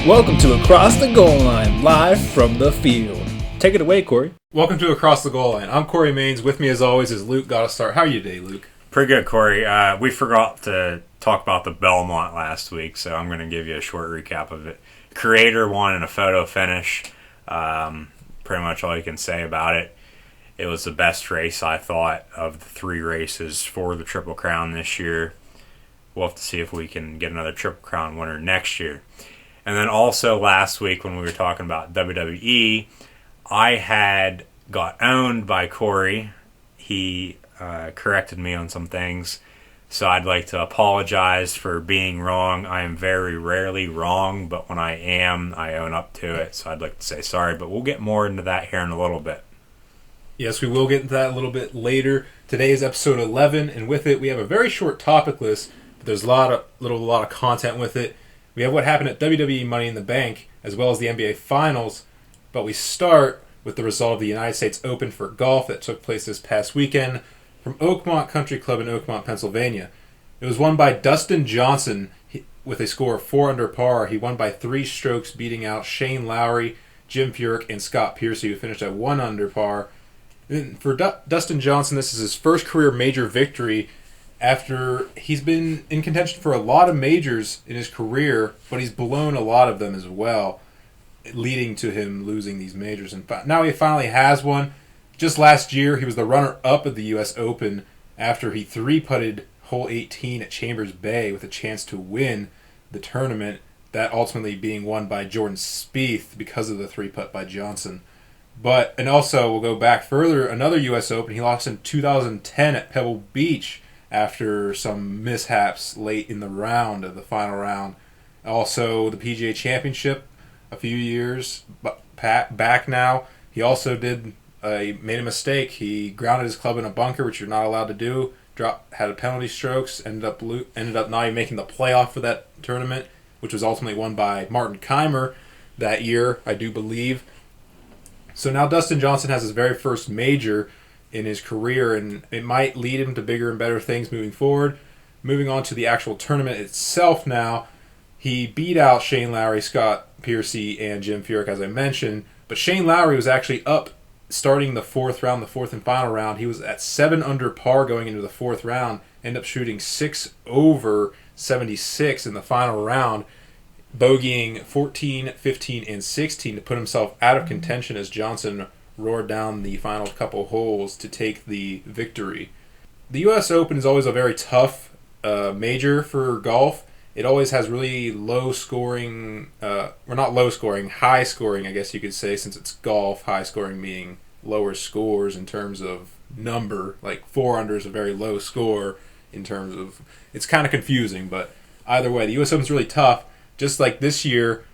Welcome to Across the Goal Line, live from the field. Take it away, Corey. Welcome to Across the Goal Line. I'm Corey Maines. With me, as always, is Luke Gottestar. How are you today, Luke? Pretty good, Corey. We forgot to talk about the Belmont last week, so I'm going to give you a short recap of it. Creator won in a photo finish. Pretty much all you can say about it. It was the best race, I thought, of the three races for the Triple Crown this year. We'll have to see if we can get another Triple Crown winner next year. And then also last week when we were talking about WWE, I had got owned by Corey. He corrected me on some things. So I'd like to apologize for being wrong. I am very rarely wrong, but when I am, I own up to it. So I'd like to say sorry, but we'll get more into that here in a little bit. Yes, we will get into that a little bit later. Today is episode 11, and with it we have a very short topic list, but there's a lot of content with it. We have what happened at WWE Money in the Bank, as well as the NBA Finals, but we start with the result of the United States Open for golf that took place this past weekend from Oakmont Country Club in Oakmont, Pennsylvania. It was won by Dustin Johnson with a score of 4 under par. He won by 3 strokes, beating out Shane Lowry, Jim Furyk, and Scott Piercy, who finished at 1 under par. And for Dustin Johnson, this is his first career major victory after he's been in contention for a lot of majors in his career, but he's blown a lot of them as well, leading to him losing these majors. And now he finally has one. Just last year, he was the runner-up at the U.S. Open after he 3-putted hole 18 at Chambers Bay with a chance to win the tournament, that ultimately being won by Jordan Spieth because of the 3-putt by Johnson. And also, we'll go back further, another U.S. Open, he lost in 2010 at Pebble Beach after some mishaps late in the final round. Also, the PGA Championship a few years back now, he also made a mistake. He grounded his club in a bunker, which you're not allowed to do. Had a penalty strokes, ended up not even making the playoff for that tournament, which was ultimately won by Martin Keimer that year, I do believe. So now Dustin Johnson has his very first major in his career, and it might lead him to bigger and better things moving forward. Moving on to the actual tournament itself now, he beat out Shane Lowry, Scott Piercy, and Jim Furyk, as I mentioned. But Shane Lowry was actually up starting the fourth and final round. He was at 7 under par going into the fourth round, ended up shooting 6 over 76 in the final round, bogeying 14, 15, and 16 to put himself out of contention as Johnson roared down the final couple holes to take the victory. The U.S. Open is always a very tough major for golf. It always has really high scoring, I guess you could say, since it's golf, high scoring meaning lower scores in terms of number. Like 4 under is a very low score in terms of, it's kind of confusing, but either way, the U.S. Open is really tough. Just like this year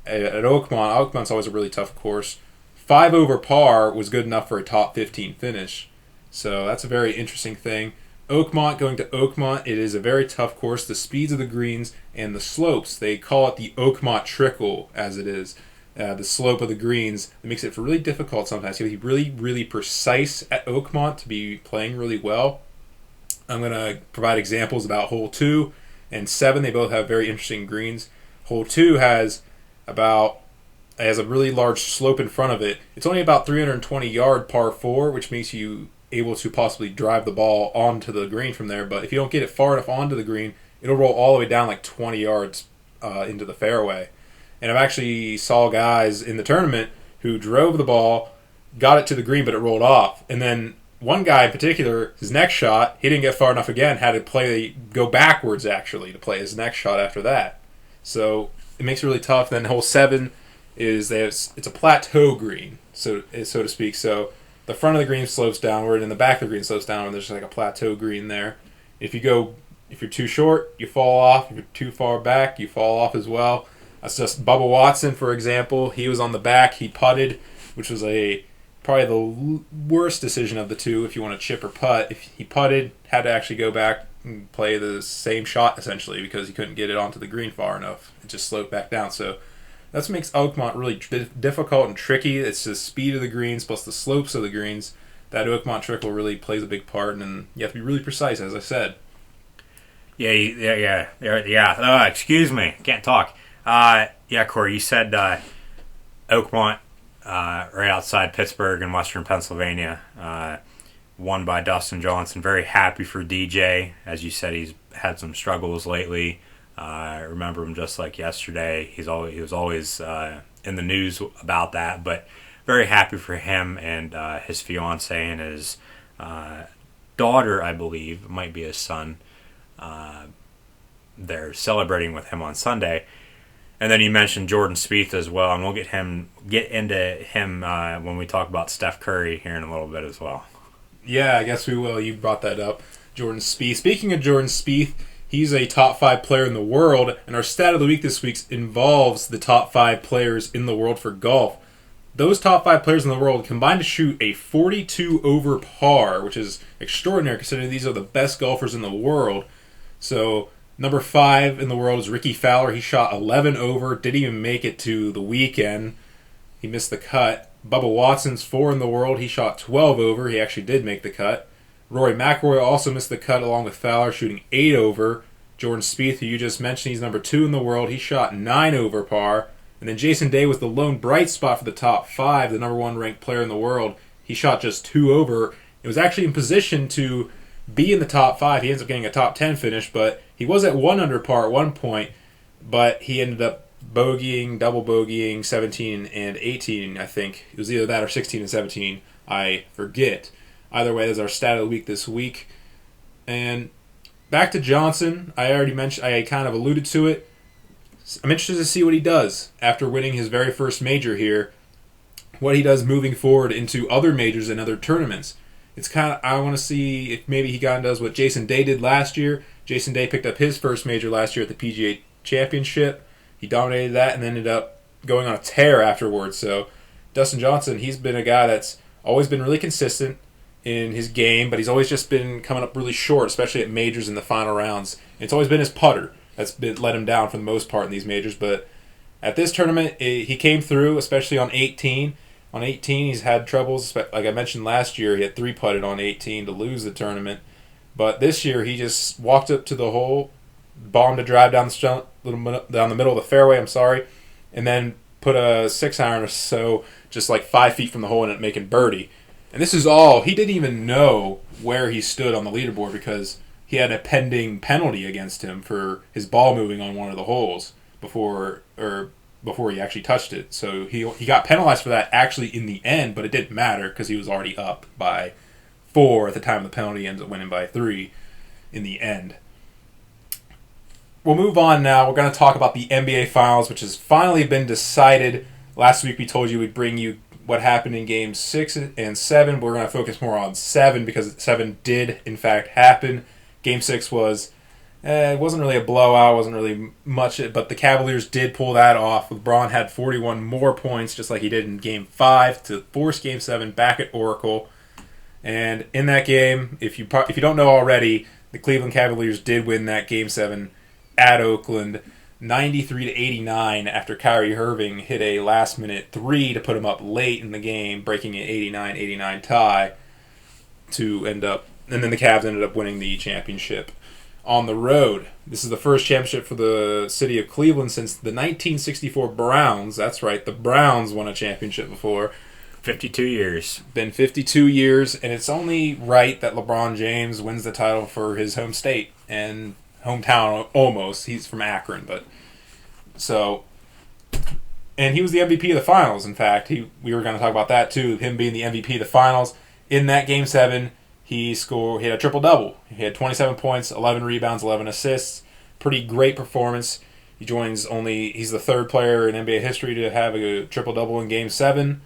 at Oakmont's always a really tough course. 5 over par was good enough for a top 15 finish. So that's a very interesting thing. Oakmont, going to Oakmont, it is a very tough course. The speeds of the greens and the slopes, they call it the Oakmont Trickle, as it is. The slope of the greens, it makes it really difficult sometimes. You have to be really, really precise at Oakmont to be playing really well. I'm going to provide examples about hole 2 and 7. They both have very interesting greens. Hole 2 has a really large slope in front of it. It's only about 320-yard par 4, which makes you able to possibly drive the ball onto the green from there. But if you don't get it far enough onto the green, it'll roll all the way down like 20 yards into the fairway. And I've actually saw guys in the tournament who drove the ball, got it to the green, but it rolled off. And then one guy in particular, his next shot, he didn't get far enough again, had to go backwards actually to play his next shot after that. So it makes it really tough. Then hole 7 it's a plateau green, so to speak. So the front of the green slopes downward, and the back of the green slopes downward. There's like a plateau green there. If you're too short, you fall off. If you're too far back, you fall off as well. That's just Bubba Watson, for example. He was on the back. He putted, which was probably the worst decision of the two if you want to chip or putt. If he putted, had to actually go back and play the same shot essentially because he couldn't get it onto the green far enough. It just sloped back down. So that's what makes Oakmont really difficult and tricky. It's the speed of the greens plus the slopes of the greens. That Oakmont trickle really plays a big part, and you have to be really precise, as I said. Yeah. Excuse me, can't talk. Yeah, Corey, you said Oakmont, right outside Pittsburgh in western Pennsylvania, won by Dustin Johnson. Very happy for DJ. As you said, he's had some struggles lately. I remember him just like yesterday. He was always in the news about that, but very happy for him and his fiance and his daughter, I believe, it might be his son. They're celebrating with him on Sunday. And then you mentioned Jordan Spieth as well, and we'll get into him when we talk about Steph Curry here in a little bit as well. Yeah, I guess we will. You brought that up. Jordan Spieth. Speaking of Jordan Spieth, he's a top 5 player in the world, and our stat of the week this week involves the top 5 players in the world for golf. Those top 5 players in the world combined to shoot a 42 over par, which is extraordinary considering these are the best golfers in the world. So, number 5 in the world is Ricky Fowler. He shot 11 over, didn't even make it to the weekend. He missed the cut. Bubba Watson's 4 in the world. He shot 12 over. He actually did make the cut. Rory McIlroy also missed the cut along with Fowler, shooting 8 over. Jordan Spieth, who you just mentioned, he's number 2 in the world. He shot 9 over par. And then Jason Day was the lone bright spot for the top 5, the number 1 ranked player in the world. He shot just 2 over. It was actually in position to be in the top 5. He ends up getting a top 10 finish, but he was at 1 under par at one point, but he ended up double bogeying 17 and 18, I think. It was either that or 16 and 17. I forget. Either way, that's our stat of the week this week. And back to Johnson. I already mentioned, I kind of alluded to it. I'm interested to see what he does after winning his very first major here. What he does moving forward into other majors and other tournaments. I want to see if maybe he does what Jason Day did last year. Jason Day picked up his first major last year at the PGA Championship. He dominated that and ended up going on a tear afterwards. So Dustin Johnson, he's been a guy that's always been really consistent in his game, but he's always just been coming up really short, especially at majors in the final rounds. It's always been his putter that's let him down for the most part in these majors. But at this tournament, he came through, especially on 18. On 18, he's had troubles. Like I mentioned last year, he had 3-putted on 18 to lose the tournament. But this year, he just walked up to the hole, bombed a drive down the middle of the fairway, and then put a 6-iron or so just like 5 feet from the hole and ended up making birdie. And this is all, he didn't even know where he stood on the leaderboard because he had a pending penalty against him for his ball moving on one of the holes before he actually touched it. So he got penalized for that actually in the end, but it didn't matter because he was already up by 4 at the time of the penalty, ends up winning by 3 in the end. We'll move on now. We're going to talk about the NBA Finals, which has finally been decided. Last week we told you we'd bring you what happened in Games 6 and 7. We're going to focus more on 7 because 7 did, in fact, happen. Game 6 was, it wasn't really a blowout. It wasn't really much, but the Cavaliers did pull that off. LeBron had 41 more points, just like he did in Game 5, to force Game 7 back at Oracle. And in that game, if you don't know already, the Cleveland Cavaliers did win that Game 7 at Oakland, 93-89 after Kyrie Irving hit a last-minute 3 to put him up late in the game, breaking an 89-89 tie to end up, and then the Cavs ended up winning the championship on the road. This is the first championship for the city of Cleveland since the 1964 Browns. That's right, the Browns won a championship before. 52 years. Been 52 years, and it's only right that LeBron James wins the title for his home state and hometown almost. He's from Akron, and he was the MVP of the finals. In fact, we were going to talk about that too. Him being the MVP of the finals in that Game 7, he had a triple double. He had 27 points, 11 rebounds, 11 assists. Pretty great performance. He's the third player in NBA history to have a triple double in Game 7.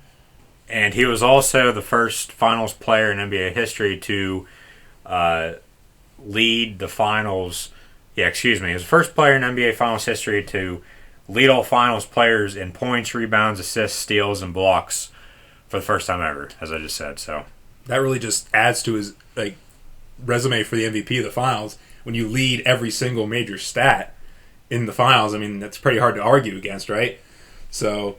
And he was also the first finals player in NBA history to lead the finals. He was the first player in NBA finals history to lead all finals players in points, rebounds, assists, steals, and blocks for the first time ever, as I just said. So that really just adds to his resume for the MVP of the finals. When you lead every single major stat in the finals, I mean, that's pretty hard to argue against, right? So,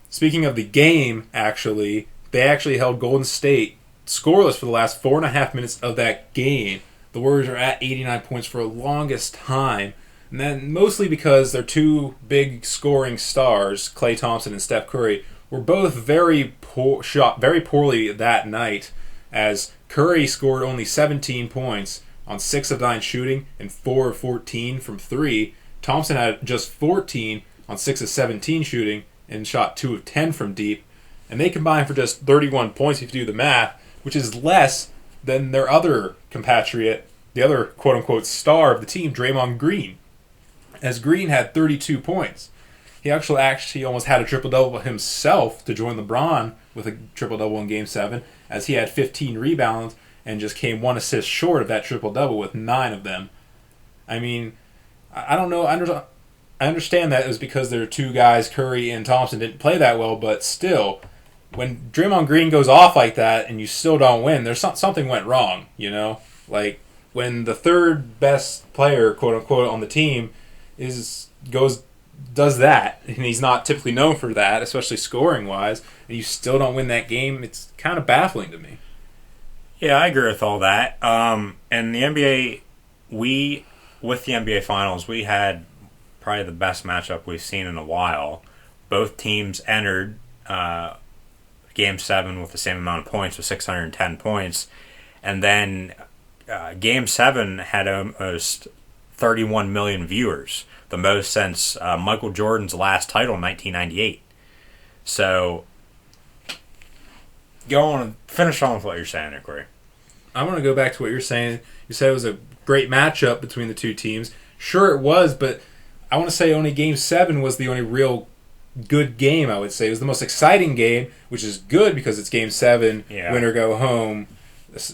speaking of the game, they actually held Golden State scoreless for the last 4.5 minutes of that game. The Warriors are at 89 points for the longest time, And then mostly because their two big scoring stars, Klay Thompson and Steph Curry, were both shot very poorly that night, as Curry scored only 17 points on 6 of 9 shooting and 4 of 14 from 3. Thompson had just 14 on 6 of 17 shooting and shot 2 of 10 from deep. And they combined for just 31 points if you do the math, which is less than their other compatriot, the other quote-unquote star of the team, Draymond Green. As Green had 32 points. He actually almost had a triple-double himself to join LeBron with a triple-double in Game 7, as he had 15 rebounds and just came 1 assist short of that triple-double with 9 of them. I mean, I don't know. I understand that it was because there are two guys, Curry and Thompson, didn't play that well, but still, when Draymond Green goes off like that and you still don't win, there's something went wrong, you know? Like, when the third best player, quote-unquote, on the team does that, and he's not typically known for that, especially scoring-wise, and you still don't win that game, it's kind of baffling to me. Yeah, I agree with all that. And the NBA, with the NBA Finals, we had probably the best matchup we've seen in a while. Both teams entered Game 7 with the same amount of points, with 610 points. And then Game 7 had almost 31 million viewers, the most since Michael Jordan's last title in 1998. So, go on and finish on with what you're saying there, Corey. I want to go back to what you're saying. You said it was a great matchup between the two teams. Sure it was, but I want to say only Game 7 was the only real good game, I would say. It was the most exciting game, which is good because it's Game 7, win or go home.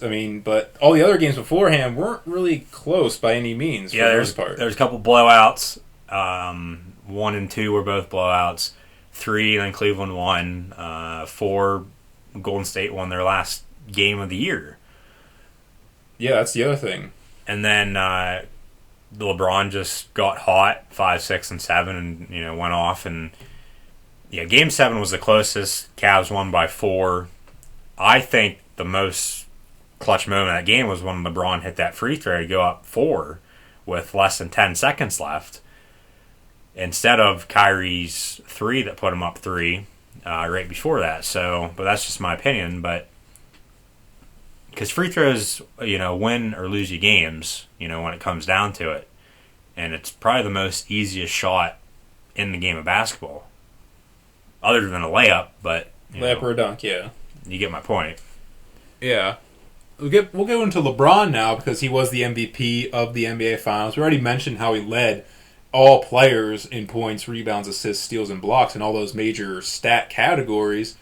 I mean, but all the other games beforehand weren't really close by any means for the most part. There's a couple blowouts. 1 and 2 were both blowouts. 3, and then Cleveland won. 4, Golden State won their last game of the year. Yeah, that's the other thing. And then LeBron just got hot, 5, 6, and 7, and went off. And Game 7 was the closest. Cavs won by 4. I think the most clutch moment of that game was when LeBron hit that free throw to go up 4 with less than 10 seconds left, instead of Kyrie's 3 that put him up 3 right before that. So, but that's just my opinion. But because free throws, win or lose you games, when it comes down to it. And it's probably the most easiest shot in the game of basketball. Other than a layup, but... Layup or a dunk, yeah. You get my point. Yeah. We'll go into LeBron now because he was the MVP of the NBA Finals. We already mentioned how he led all players in points, rebounds, assists, steals, and blocks in all those major stat categories.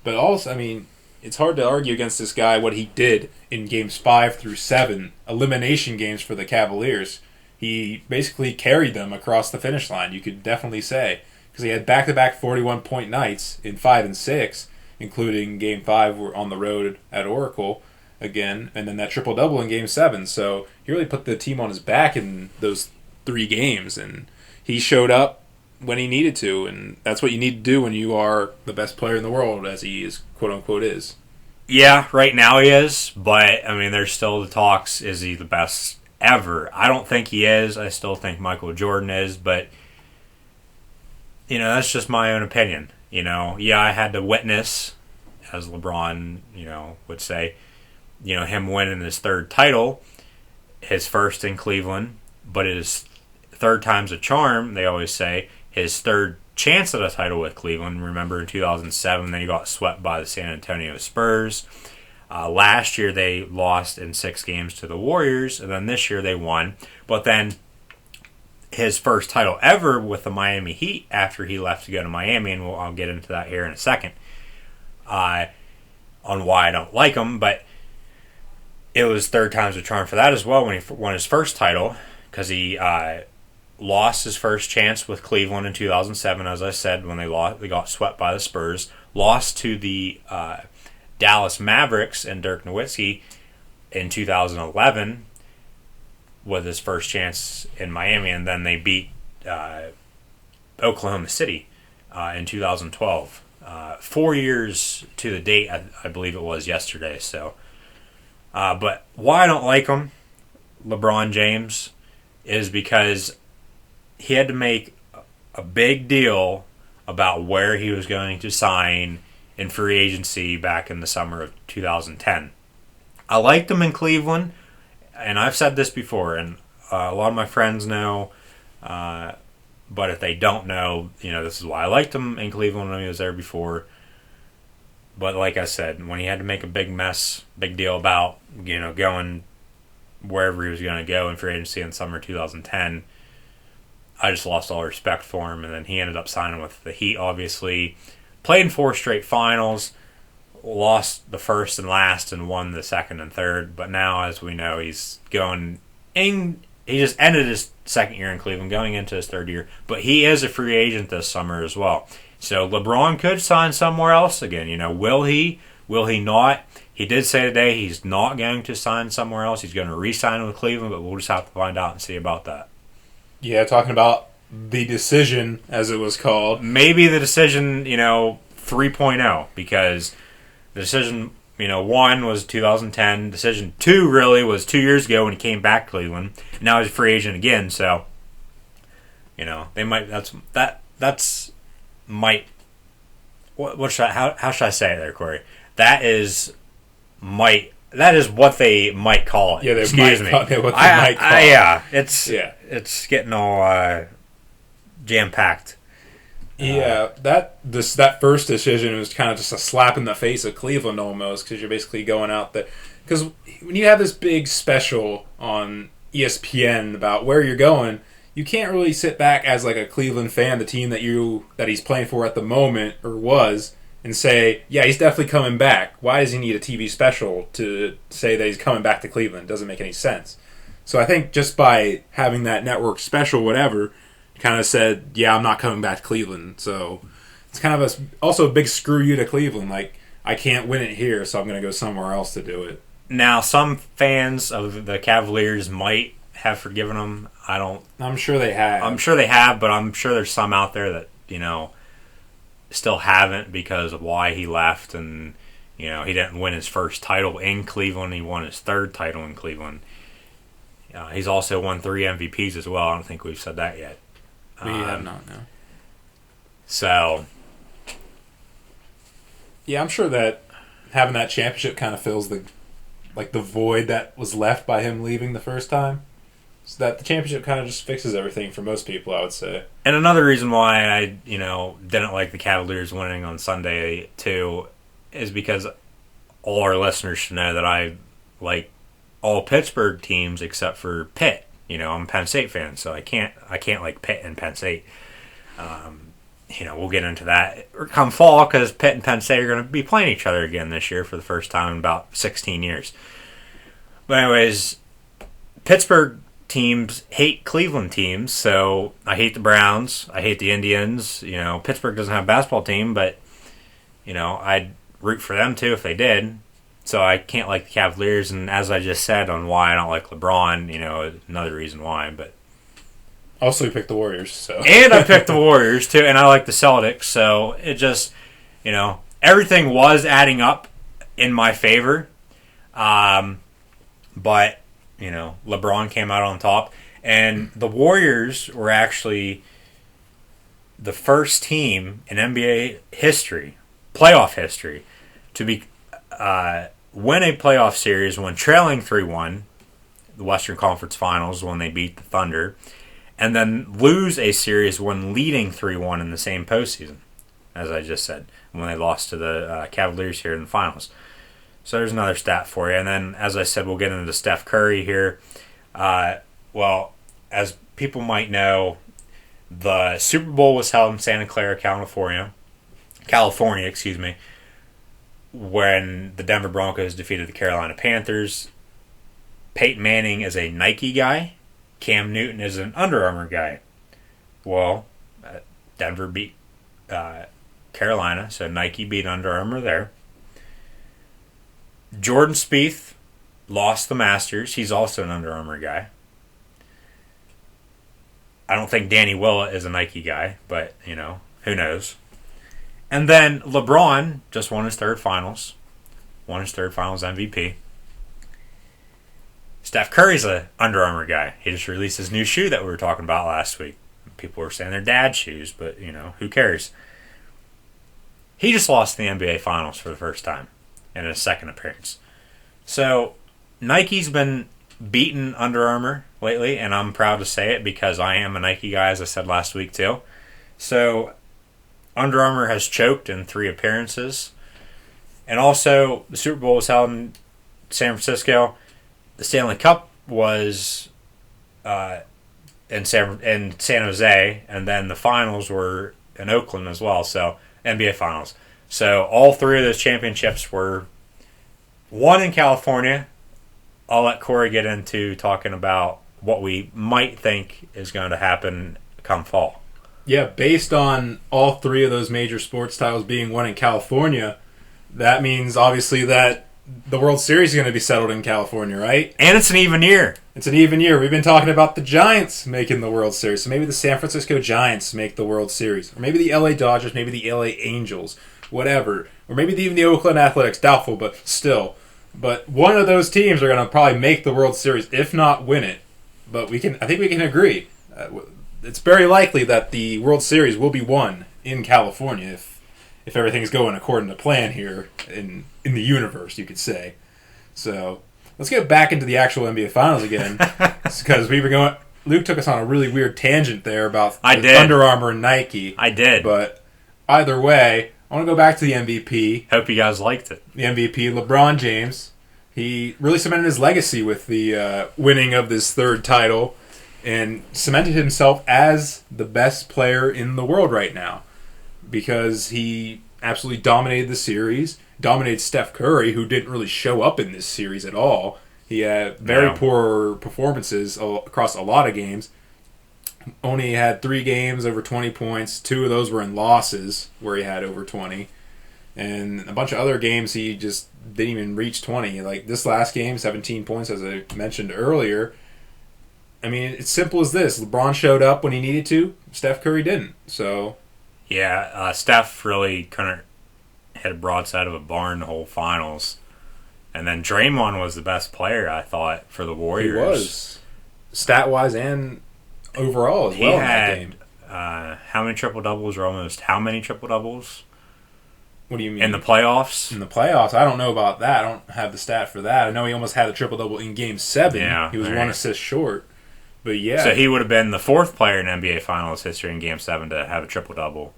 But also, I mean, it's hard to argue against this guy, what he did in Games 5 through 7, elimination games for the Cavaliers. He basically carried them across the finish line, you could definitely say. Because he had back-to-back 41-point nights in 5 and 6, including Game 5 on the road at Oracle again, and then that triple-double in Game 7. So he really put the team on his back in those 3 games, and he showed up when he needed to, and that's what you need to do when you are the best player in the world, as he is, quote-unquote, is. Yeah, right now he is, but, I mean, there's still the talks, is he the best ever? I don't think he is. I still think Michael Jordan is, but, that's just my own opinion. I had to witness, as LeBron, would say, him winning his 3rd title, his first in Cleveland, but his 3rd time's a charm, they always say. His 3rd chance at a title with Cleveland. Remember in 2007, they got swept by the San Antonio Spurs. Last year, they lost in 6 games to the Warriors, and then this year they won. But then his first title ever with the Miami Heat after he left to go to Miami, and I'll get into that here in a second on why I don't like him, but it was 3rd time's a charm for that as well when he won his first title, because he lost his first chance with Cleveland in 2007, as I said, when they got swept by the Spurs. Lost to the Dallas Mavericks and Dirk Nowitzki in 2011 with his first chance in Miami, and then they beat Oklahoma City in 2012. 4 years to the date, I believe it was yesterday. So, but why I don't like him, LeBron James, is because he had to make a big deal about where he was going to sign in free agency back in the summer of 2010. I liked him in Cleveland, and I've said this before, and a lot of my friends know, but if they don't know, this is why I liked him in Cleveland when he was there before. But like I said, when he had to make a big deal about, going wherever he was going to go in free agency in summer 2010, I just lost all respect for him. And then he ended up signing with the Heat, obviously. Played in 4 straight finals, lost the first and last, and won the second and third. But now, as we know, he's going in. He just ended his second year in Cleveland, going into his third year. But he is a free agent this summer as well. So LeBron could sign somewhere else again. Will he? Will he not? He did say today he's not going to sign somewhere else. He's going to re-sign with Cleveland, but we'll just have to find out and see about that. Yeah, talking about the decision, as it was called. Maybe the decision, 3.0, because the decision, 1 was 2010. Decision 2 really was 2 years ago when he came back to Cleveland. Now he's a free agent again, so, they might, what should how should I say it there, Corey? That is what they might call it. Yeah, Excuse me. What they might call it. Yeah, it's getting all jam packed. Yeah, that first decision was kind of just a slap in the face of Cleveland almost, because you're basically going out there. Because when you have this big special on ESPN about where you're going, you can't really sit back as like a Cleveland fan, the team that he's playing for at the moment or was, and say, yeah, he's definitely coming back. Why does he need a TV special to say that he's coming back to Cleveland? It doesn't make any sense. So I think just by having that network special, whatever, kind of said, yeah, I'm not coming back to Cleveland. So it's kind of also a big screw you to Cleveland. Like, I can't win it here, so I'm going to go somewhere else to do it. Now, some fans of the Cavaliers might have forgiven him. I'm sure they have. But I'm sure there's some out there that, still haven't because of why he left. And, he didn't win his first title in Cleveland. He won his third title in Cleveland. He's also won 3 MVPs as well. I don't think we've said that yet. We have not, no. So, yeah, I'm sure that having that championship kind of fills the void that was left by him leaving the first time. So that the championship kind of just fixes everything for most people, I would say. And another reason why I, didn't like the Cavaliers winning on Sunday too, is because all our listeners should know that I like all Pittsburgh teams except for Pitt. I'm a Penn State fan, so I can't like Pitt and Penn State. We'll get into that come fall, because Pitt and Penn State are going to be playing each other again this year for the first time in about 16 years. But anyways, Pittsburgh teams hate Cleveland teams, so I hate the Browns, I hate the Indians. Pittsburgh doesn't have a basketball team, but I'd root for them too if they did. So I can't like the Cavaliers, and as I just said on why I don't like LeBron, another reason why. But also, you picked the Warriors, so and I picked the Warriors too, and I like the Celtics. So it just, everything was adding up in my favor. But LeBron came out on top, and the Warriors were actually the first team in NBA history, playoff history, to be win a playoff series when trailing 3-1, the Western Conference Finals when they beat the Thunder, and then lose a series when leading 3-1 in the same postseason, as I just said, when they lost to the Cavaliers here in the finals. So there's another stat for you. And then, as I said, we'll get into Steph Curry here. Well, as people might know, the Super Bowl was held in Santa Clara, California, when the Denver Broncos defeated the Carolina Panthers. Peyton Manning is a Nike guy. Cam Newton is an Under Armour guy. Well, Denver beat Carolina, so Nike beat Under Armour there. Jordan Spieth lost the Masters. He's also an Under Armour guy. I don't think Danny Willett is a Nike guy, but, who knows. And then LeBron just won his third finals MVP. Steph Curry's a Under Armour guy. He just released his new shoe that we were talking about last week. People were saying they're dad shoes, but, who cares? He just lost the NBA Finals for the first time in his second appearance. So, Nike's been beating Under Armour lately, and I'm proud to say it because I am a Nike guy, as I said last week, too. So, Under Armour has choked in 3 appearances. And also, the Super Bowl was held in San Francisco. The Stanley Cup was in San Jose, and then the finals were in Oakland as well, so NBA Finals. So all 3 of those championships were won in California. I'll let Corey get into talking about what we might think is going to happen come fall. Yeah, based on all 3 of those major sports titles being won in California, that means obviously that the World Series is going to be settled in California, right? And it's an even year. It's an even year. We've been talking about the Giants making the World Series. So maybe the San Francisco Giants make the World Series. Or maybe the LA Dodgers, maybe the LA Angels, whatever. Or maybe even the Oakland Athletics, doubtful, but still. But one of those teams are going to probably make the World Series, if not win it. But I think we can agree. It's very likely that the World Series will be won in California if everything's going according to plan here in the universe, you could say. So let's get back into the actual NBA Finals again, because Luke took us on a really weird tangent there about Under Armour and Nike. I did. But either way, I want to go back to the MVP. Hope you guys liked it. The MVP, LeBron James. He really cemented his legacy with the winning of this 3rd title and cemented himself as the best player in the world right now, because he absolutely dominated the series, dominated Steph Curry, who didn't really show up in this series at all. He had very poor performances across a lot of games. Only had 3 games over 20 points. 2 of those were in losses where he had over 20. And a bunch of other games he just didn't even reach 20. Like this last game, 17 points, as I mentioned earlier. I mean, it's simple as this. LeBron showed up when he needed to. Steph Curry didn't. So, yeah, Steph really couldn't hit a broadside of a barn the whole finals. And then Draymond was the best player, I thought, for the Warriors. He was. Stat-wise and overall as well in that game. How many triple-doubles or almost how many triple-doubles? What do you mean? In the playoffs? In the playoffs? I don't know about that. I don't have the stat for that. I know he almost had a triple-double in Game 7. Yeah, he was 1 assist short. But yeah. So he would have been the 4th player in NBA Finals history in Game 7 to have a triple-double.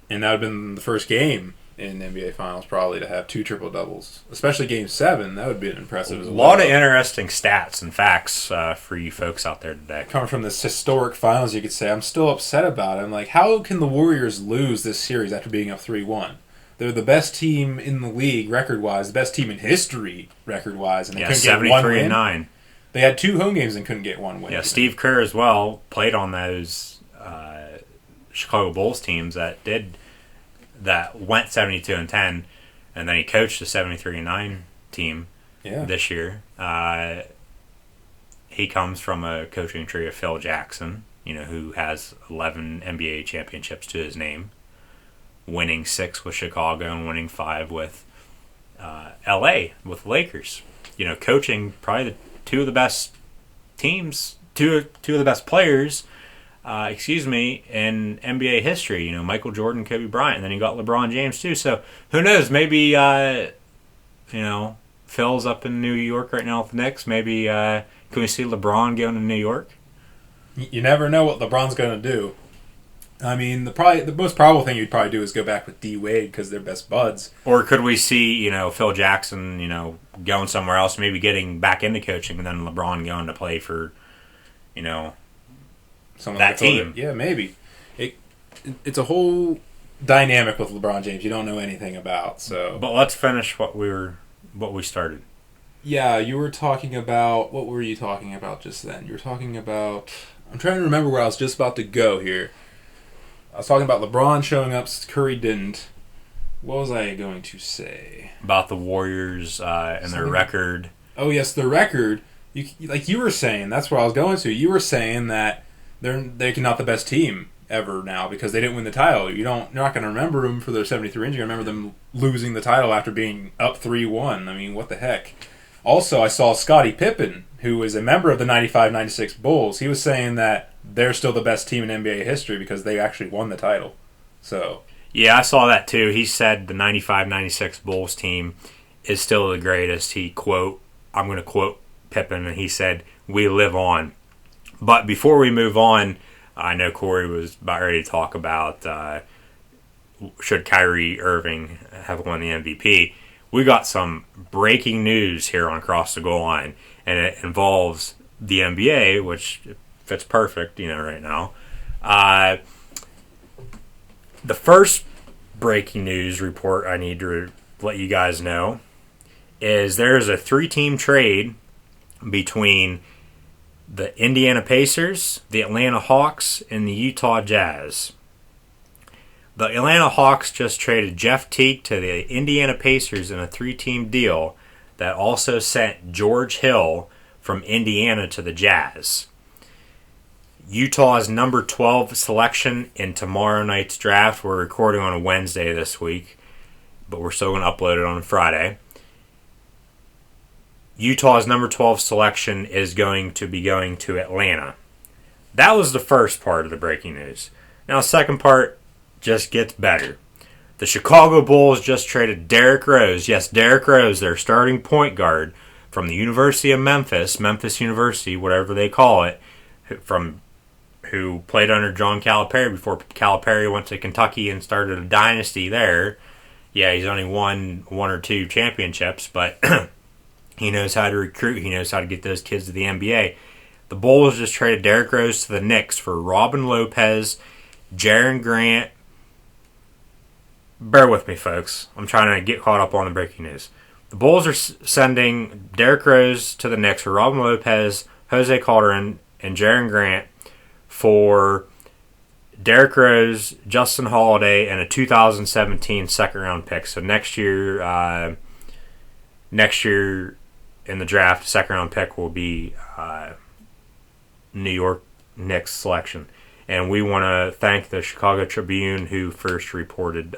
And that would have been the first game in NBA Finals probably to have 2 triple-doubles. Especially Game 7. That would be impressive as well. A lot of interesting stats and facts for you folks out there today. Coming from this historic finals, you could say, I'm still upset about it. I'm like, how can the Warriors lose this series after being up 3-1? They're the best team in the league record-wise, the best team in history record-wise, and they couldn't get 1 win. 73-9. They had 2 home games and couldn't get 1 win. Yeah, Steve Kerr as well played on those Chicago Bulls teams that went 72-10, and then he coached the 73-9 team this year. He comes from a coaching tree of Phil Jackson, who has 11 NBA championships to his name, winning 6 with Chicago and winning 5 with L.A. with Lakers. Coaching probably the 2 of the best teams, two of the best players, in NBA history. Michael Jordan, Kobe Bryant, and then you got LeBron James too. So who knows? Maybe Phil's up in New York right now with the Knicks. Maybe can we see LeBron going to New York? You never know what LeBron's going to do. I mean, the most probable thing you'd probably do is go back with D Wade because they're best buds. Or could we see, Phil Jackson, going somewhere else, maybe getting back into coaching, and then LeBron going to play for, that team? Yeah, maybe. It's a whole dynamic with LeBron James you don't know anything about. So, but let's finish what we started. Yeah, you were talking about, what were you talking about just then? You were talking about, I'm trying to remember where I was just about to go here. I was talking about LeBron showing up, Curry didn't. What was I going to say? About the Warriors and their record. Oh, yes, the record. Like you were saying, that's where I was going to. You were saying that they're not the best team ever now because they didn't win the title. You're not going to remember them for their 73 wins. You're going to remember them losing the title after being up 3-1. I mean, what the heck? Also, I saw Scottie Pippen, who is a member of the 95-96 Bulls. He was saying that they're still the best team in NBA history because they actually won the title. So, Yeah, I saw that too. He said the 95-96 Bulls team is still the greatest. I'm going to quote Pippen, and he said, "We live on." But before we move on, I know Corey was about ready to talk about should Kyrie Irving have won the MVP. We got some breaking news here on Across the Goal Line, and it involves the NBA, which fits perfect, right now. The first breaking news report I need to let you guys know is there's a 3-team trade between the Indiana Pacers, the Atlanta Hawks, and the Utah Jazz. The Atlanta Hawks just traded Jeff Teague to the Indiana Pacers in a 3-team deal that also sent George Hill from Indiana to the Jazz. Utah's number 12 selection in tomorrow night's draft. We're recording on a Wednesday this week, but we're still going to upload it on Friday. Utah's number 12 selection is going to be going to Atlanta. That was the first part of the breaking news. Now, the second part just gets better. The Chicago Bulls just traded Derrick Rose. Yes, Derrick Rose, their starting point guard from the University of Memphis University, whatever they call it, who played under John Calipari before Calipari went to Kentucky and started a dynasty there. Yeah, he's only won 1 or 2 championships, but he knows how to recruit. He knows how to get those kids to the NBA. The Bulls just traded Derrick Rose to the Knicks for Robin Lopez, Jaren Grant. Bear with me, folks. I'm trying to get caught up on the breaking news. The Bulls are sending Derrick Rose to the Knicks for Robin Lopez, Jose Calderon, and Jaren Grant for Derrick Rose, Justin Holiday, and a 2017 second-round pick. So next year in the draft, second-round pick will be New York Knicks selection. And we want to thank the Chicago Tribune who first reported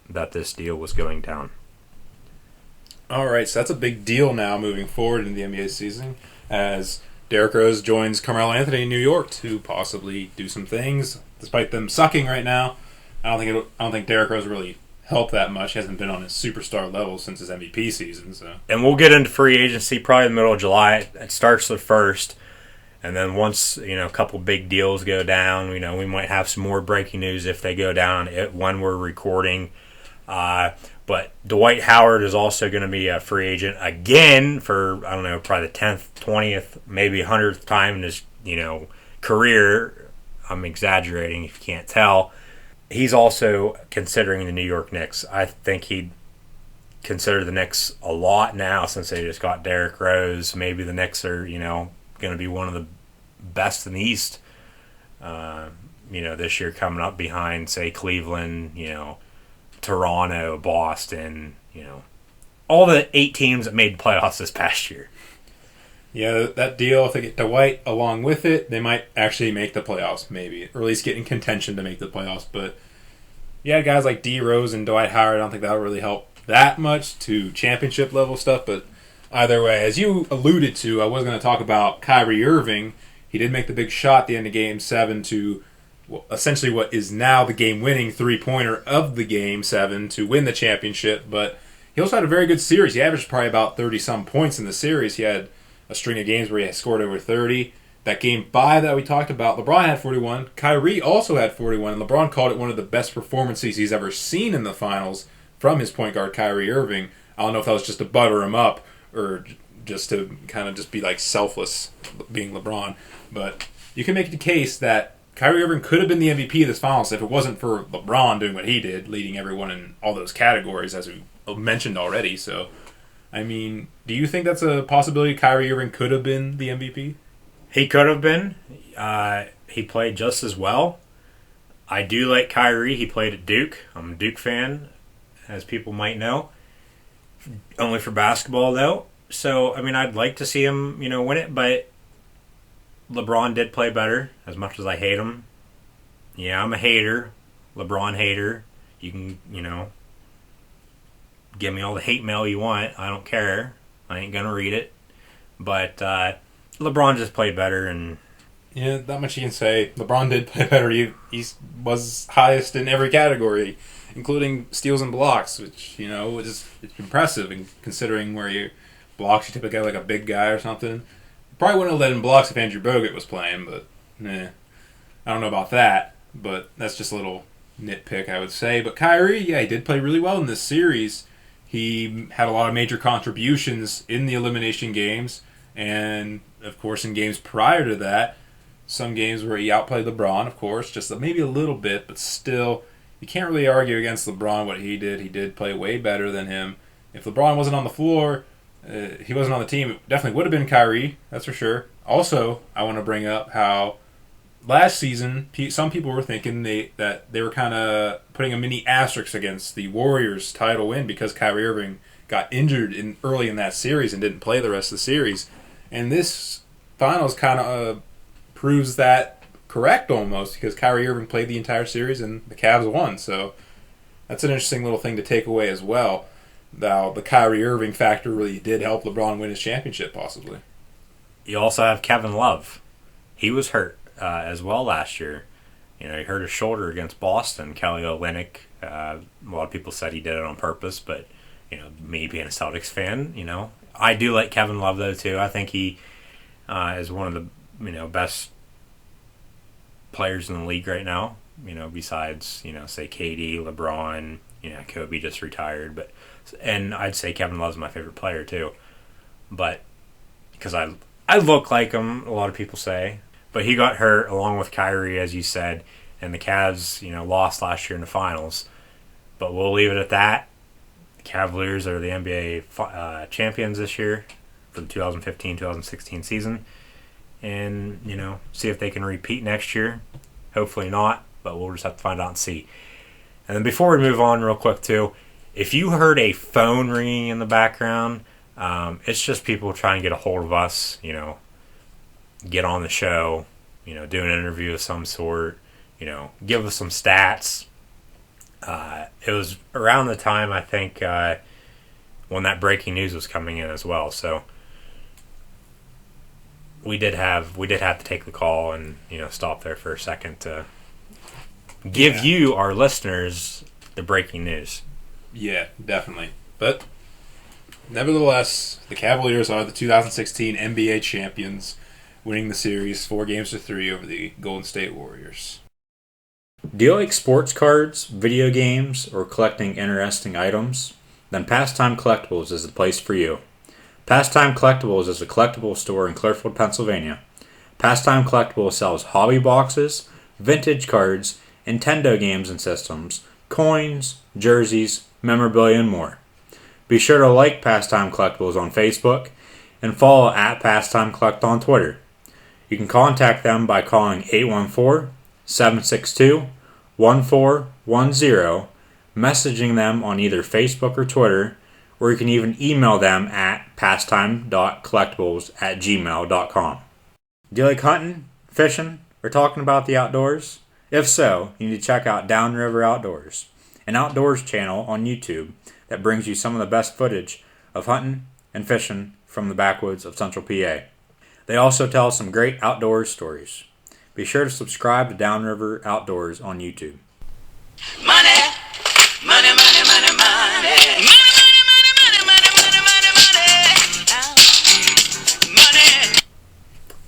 that this deal was going down. all right, so that's a big deal now moving forward in the NBA season as Derrick Rose joins Carmelo Anthony in New York to possibly do some things, despite them sucking right now. I don't think Derrick Rose really helped that much. He hasn't been on his superstar level since his MVP season. So, and we'll get into free agency probably in the middle of July. It starts the 1st. And then once, a couple big deals go down, we might have some more breaking news if they go down when we're recording. But Dwight Howard is also going to be a free agent again for, probably the 10th, 20th, maybe 100th time in his, career. I'm exaggerating if you can't tell. He's also considering the New York Knicks. I think he'd consider the Knicks a lot now since they just got Derrick Rose. Maybe the Knicks are, going to be one of the best in the East, this year coming up behind, say, Cleveland, Toronto, Boston, all the 8 teams that made playoffs this past year. Yeah, that deal, if they get Dwight along with it, they might actually make the playoffs, maybe, or at least get in contention to make the playoffs. But, yeah, guys like D. Rose and Dwight Howard, I don't think that would really help that much to championship-level stuff, but either way, as you alluded to, I was going to talk about Kyrie Irving. He did make the big shot at the end of Game 7 to essentially what is now the game-winning three-pointer of the Game 7 to win the championship. But he also had a very good series. He averaged probably about 30-some points in the series. He had a string of games where he had scored over 30. That Game 5 that we talked about, LeBron had 41. Kyrie also had 41, and LeBron called it one of the best performances he's ever seen in the finals from his point guard, Kyrie Irving. I don't know if that was just to butter him up or just to kind of just be like selfless being LeBron. But you can make the case that Kyrie Irving could have been the MVP of this finals if it wasn't for LeBron doing what he did, leading everyone in all those categories, as we mentioned already. So, do you think that's a possibility Kyrie Irving could have been the MVP? He could have been. He played just as well. I do like Kyrie. He played at Duke. I'm a Duke fan, as people might know. Only for basketball, though. So, I'd like to see him, win it, but LeBron did play better, as much as I hate him. Yeah, I'm a hater. LeBron hater. You can, give me all the hate mail you want. I don't care. I ain't going to read it. But LeBron just played better. And yeah, not much you can say. LeBron did play better. He was highest in every category, including steals and blocks, which, it's impressive. And considering where you blocks, you typically have like a big guy or something. Probably wouldn't have led in blocks if Andrew Bogut was playing, but I don't know about that. But that's just a little nitpick, I would say. But Kyrie, yeah, he did play really well in this series. He had a lot of major contributions in the elimination games, and of course in games prior to that, some games where he outplayed LeBron, of course, just maybe a little bit, but still, you can't really argue against LeBron what he did. He did play way better than him. If LeBron wasn't on the floor, he wasn't on the team, it definitely would have been Kyrie, that's for sure. Also, I want to bring up how last season, some people were thinking that they were kind of putting a mini asterisk against the Warriors' title win because Kyrie Irving got injured early in that series and didn't play the rest of the series. And this finals kind of proves that correct almost, because Kyrie Irving played the entire series and the Cavs won. So that's an interesting little thing to take away as well. Now, the Kyrie Irving factor really did help LeBron win his championship, possibly. you also have Kevin Love. He was hurt as well last year. He hurt his shoulder against Boston. Kelly Olynyk, a lot of people said he did it on purpose, but me being a Celtics fan, I do like Kevin Love though too. I think he is one of the best players in the league right now. Besides say KD, LeBron, Kobe just retired, and I'd say Kevin Love's my favorite player too. But because I look like him, a lot of people say. But he got hurt along with Kyrie, as you said, and the Cavs, lost last year in the finals. But we'll leave it at that. The Cavaliers are the NBA champions this year for the 2015-2016 season. And, see if they can repeat next year. Hopefully not, but we'll just have to find out and see. And then before we move on real quick, too, if you heard a phone ringing in the background, it's just people trying to get a hold of us, get on the show, do an interview of some sort, give us some stats. It was around the time, I think, when that breaking news was coming in as well. So we did have to take the call and, stop there for a second to give you, our listeners, the breaking news. Yeah, definitely. But nevertheless, the Cavaliers are the 2016 NBA champions, winning the series 4-3 over the Golden State Warriors. Do you like sports cards, video games, or collecting interesting items? Then Pastime Collectibles is the place for you. Pastime Collectibles is a collectible store in Clearfield, Pennsylvania. Pastime Collectibles sells hobby boxes, vintage cards, Nintendo games and systems, coins, jerseys, memorabilia, and more. Be sure to like Pastime Collectibles on Facebook and follow at Pastime Collect on Twitter. You can contact them by calling 814-762-1410, messaging them on either Facebook or Twitter, or you can even email them at pastime.collectibles@gmail.com. Do you like hunting, fishing, or talking about the outdoors? If so, you need to check out Downriver Outdoors, an outdoors channel on YouTube that brings you some of the best footage of hunting and fishing from the backwoods of Central PA. They also tell some great outdoors stories. Be sure to subscribe to Downriver Outdoors on YouTube. Money, money, money, money, money.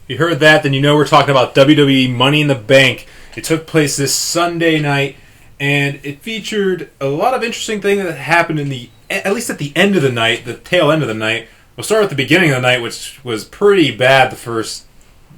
If you heard that, then we're talking about WWE Money in the Bank. It took place this Sunday night, and it featured a lot of interesting things that happened at least at the end of the night, the tail end of the night. We'll start at the beginning of the night, which was pretty bad. The first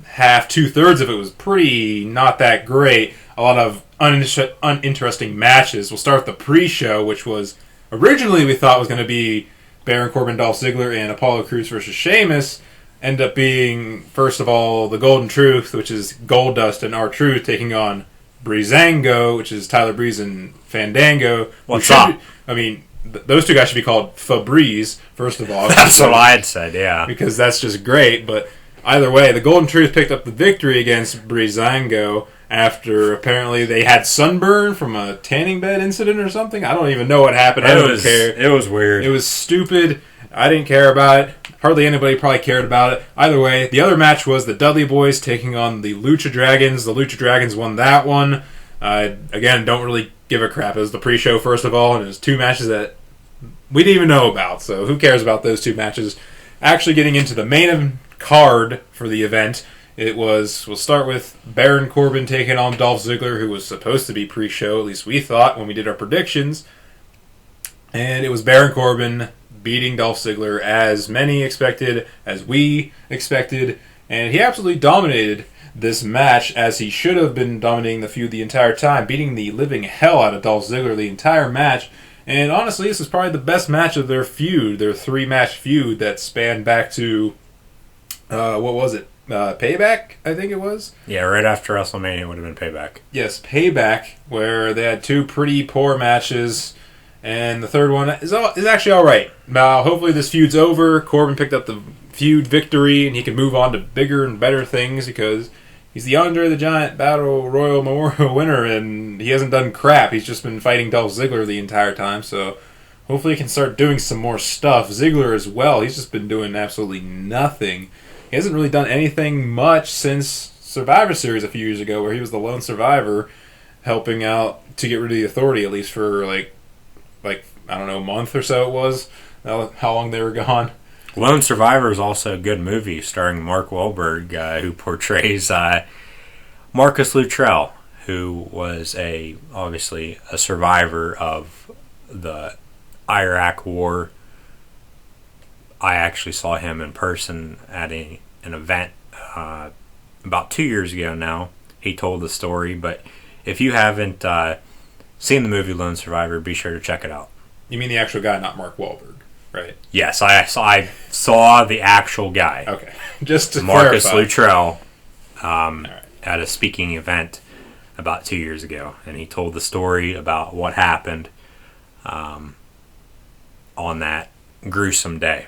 half, 2/3 of it was pretty not that great. A lot of uninteresting matches. We'll start with the pre-show, which was originally we thought was going to be Baron Corbin, Dolph Ziggler, and Apollo Crews versus Sheamus. End up being, first of all, the Golden Truth, which is Goldust and R-Truth, taking on Breezango, which is Tyler Breeze and Fandango. What's up? Those two guys should be called Febreze, first of all. That's what I had said, yeah. Because that's just great. But either way, the Golden Truth picked up the victory against Breezango after apparently they had sunburn from a tanning bed incident or something. I don't even know what happened. I don't care. It was weird. It was stupid. I didn't care about it. Hardly anybody probably cared about it. Either way, the other match was the Dudley Boys taking on the Lucha Dragons. The Lucha Dragons won that one. Again, don't really give a crap. It was the pre-show, first of all, and it was two matches that we didn't even know about, so who cares about those two matches? Actually getting into the main card for the event, we'll start with Baron Corbin taking on Dolph Ziggler, who was supposed to be pre-show, at least we thought when we did our predictions. And it was Baron Corbin beating Dolph Ziggler, as many expected, as we expected, and he absolutely dominated this match, as he should have been dominating the feud the entire time, beating the living hell out of Dolph Ziggler the entire match. And honestly, this is probably the best match of their feud, their 3-match feud that spanned back to, what was it? Payback, I think it was? Yeah, right after WrestleMania it would have been Payback. Yes, Payback, where they had 2 pretty poor matches, and the third one is actually alright. Now, hopefully this feud's over. Corbin picked up the feud victory, and he can move on to bigger and better things, because he's the Andre the Giant Battle Royal Memorial winner, and he hasn't done crap. He's just been fighting Dolph Ziggler the entire time, so hopefully he can start doing some more stuff. Ziggler as well, he's just been doing absolutely nothing. He hasn't really done anything much since Survivor Series a few years ago, where he was the lone survivor, helping out to get rid of the Authority, at least for like I don't know, a month or so it was, how long they were gone. Lone Survivor is also a good movie starring Mark Wahlberg, who portrays Marcus Luttrell, who was obviously a survivor of the Iraq War. I actually saw him in person at an event about 2 years ago now. He told the story, but if you haven't seen the movie Lone Survivor, be sure to check it out. You mean the actual guy, not Mark Wahlberg, right? Yes, I saw the actual guy. Okay, just to Marcus clarify. Luttrell Right. at a speaking event about 2 years ago, and he told the story about what happened on that gruesome day.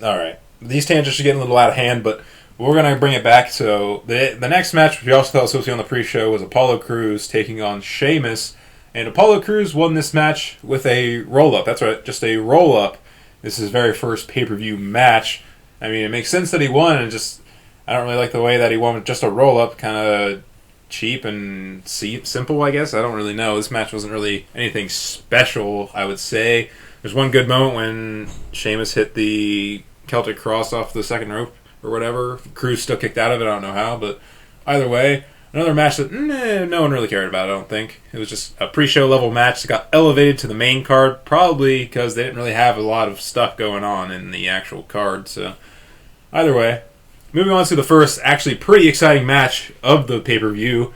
All right. These tangents are getting a little out of hand, but we're going to bring it back. So the next match, which we also thought was supposed to be on the pre-show, was Apollo Crews taking on Sheamus. And Apollo Crews won this match with a roll-up. That's right, just a roll-up. This is his very first pay-per-view match. I mean, it makes sense that he won, and I don't really like the way that he won with just a roll-up. Kind of cheap and simple, I guess. I don't really know. This match wasn't really anything special, I would say. There's one good moment when Sheamus hit the Celtic Cross off the second rope or whatever. Crews still kicked out of it. I don't know how, but either way, another match that no one really cared about, I don't think. It was just a pre-show level match that got elevated to the main card, probably because they didn't really have a lot of stuff going on in the actual card. So either way, moving on to the first actually pretty exciting match of the pay-per-view,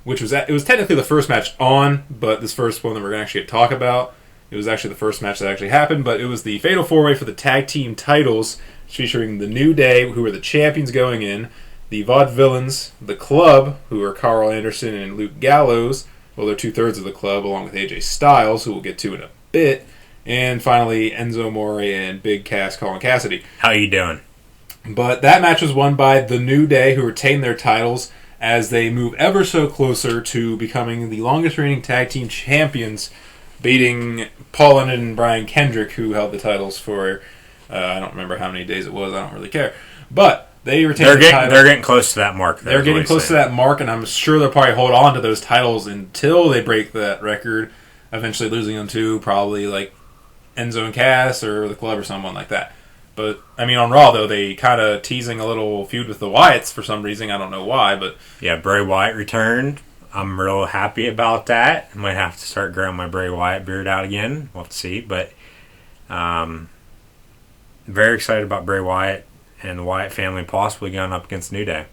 which was it was technically the first match on, but this first one that we're going to actually talk about. It was actually the first match that actually happened, but it was the Fatal 4-Way for the tag team titles, featuring the New Day, who were the champions going in, the Vaudevillains, the Club, who are Carl Anderson and Luke Gallows, well, they're 2/3 of the Club, along with AJ Styles, who we'll get to in a bit, and finally Enzo Amore and Big Cass Colin Cassidy. How you doing? But that match was won by the New Day, who retained their titles as they move ever so closer to becoming the longest reigning tag team champions, beating Paul London and Brian Kendrick, who held the titles for, I don't remember how many days it was, I don't really care. But they retained the titles. They're getting close to that mark. They're getting close to that mark, and I'm sure they'll probably hold on to those titles until they break that record, eventually losing them to probably like Enzo and Cass or the Club or someone like that. But, I mean, on Raw, though, they kind of teasing a little feud with the Wyatts for some reason. I don't know why, but... Yeah, Bray Wyatt returned. I'm real happy about that. I might have to start growing my Bray Wyatt beard out again. We'll have to see. But very excited about Bray Wyatt and the Wyatt family possibly going up against New Day.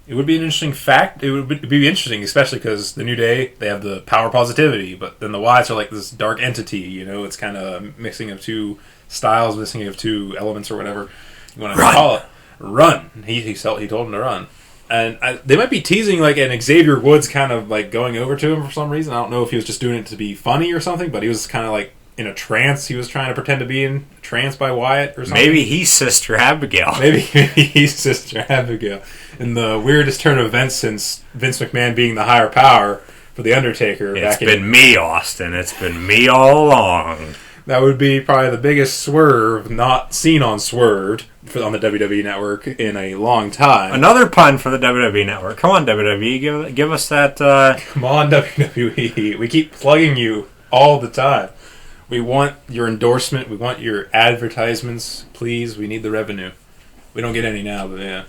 It would be an interesting fact. It would be interesting, especially because the New Day, they have the power positivity, but then the Wyatts are like this dark entity, you know? It's kind of a mixing of two styles, mixing of two elements or whatever you want to call it. Run. He told him to run. And they might be teasing like an Xavier Woods kind of like going over to him for some reason. I don't know if he was just doing it to be funny or something, but he was kind of like in a trance. He was trying to pretend to be in a trance by Wyatt or something. Maybe he's Sister Abigail. Maybe he's Sister Abigail. In the weirdest turn of events since Vince McMahon being the higher power for The Undertaker. It's been me, Austin. It's been me all along. That would be probably the biggest swerve not seen on Swerved on the WWE Network in a long time. Another pun for the WWE Network. Come on, WWE, give us that. Come on, WWE. We keep plugging you all the time. We want your endorsement. We want your advertisements. Please, we need the revenue. We don't get any now, but yeah.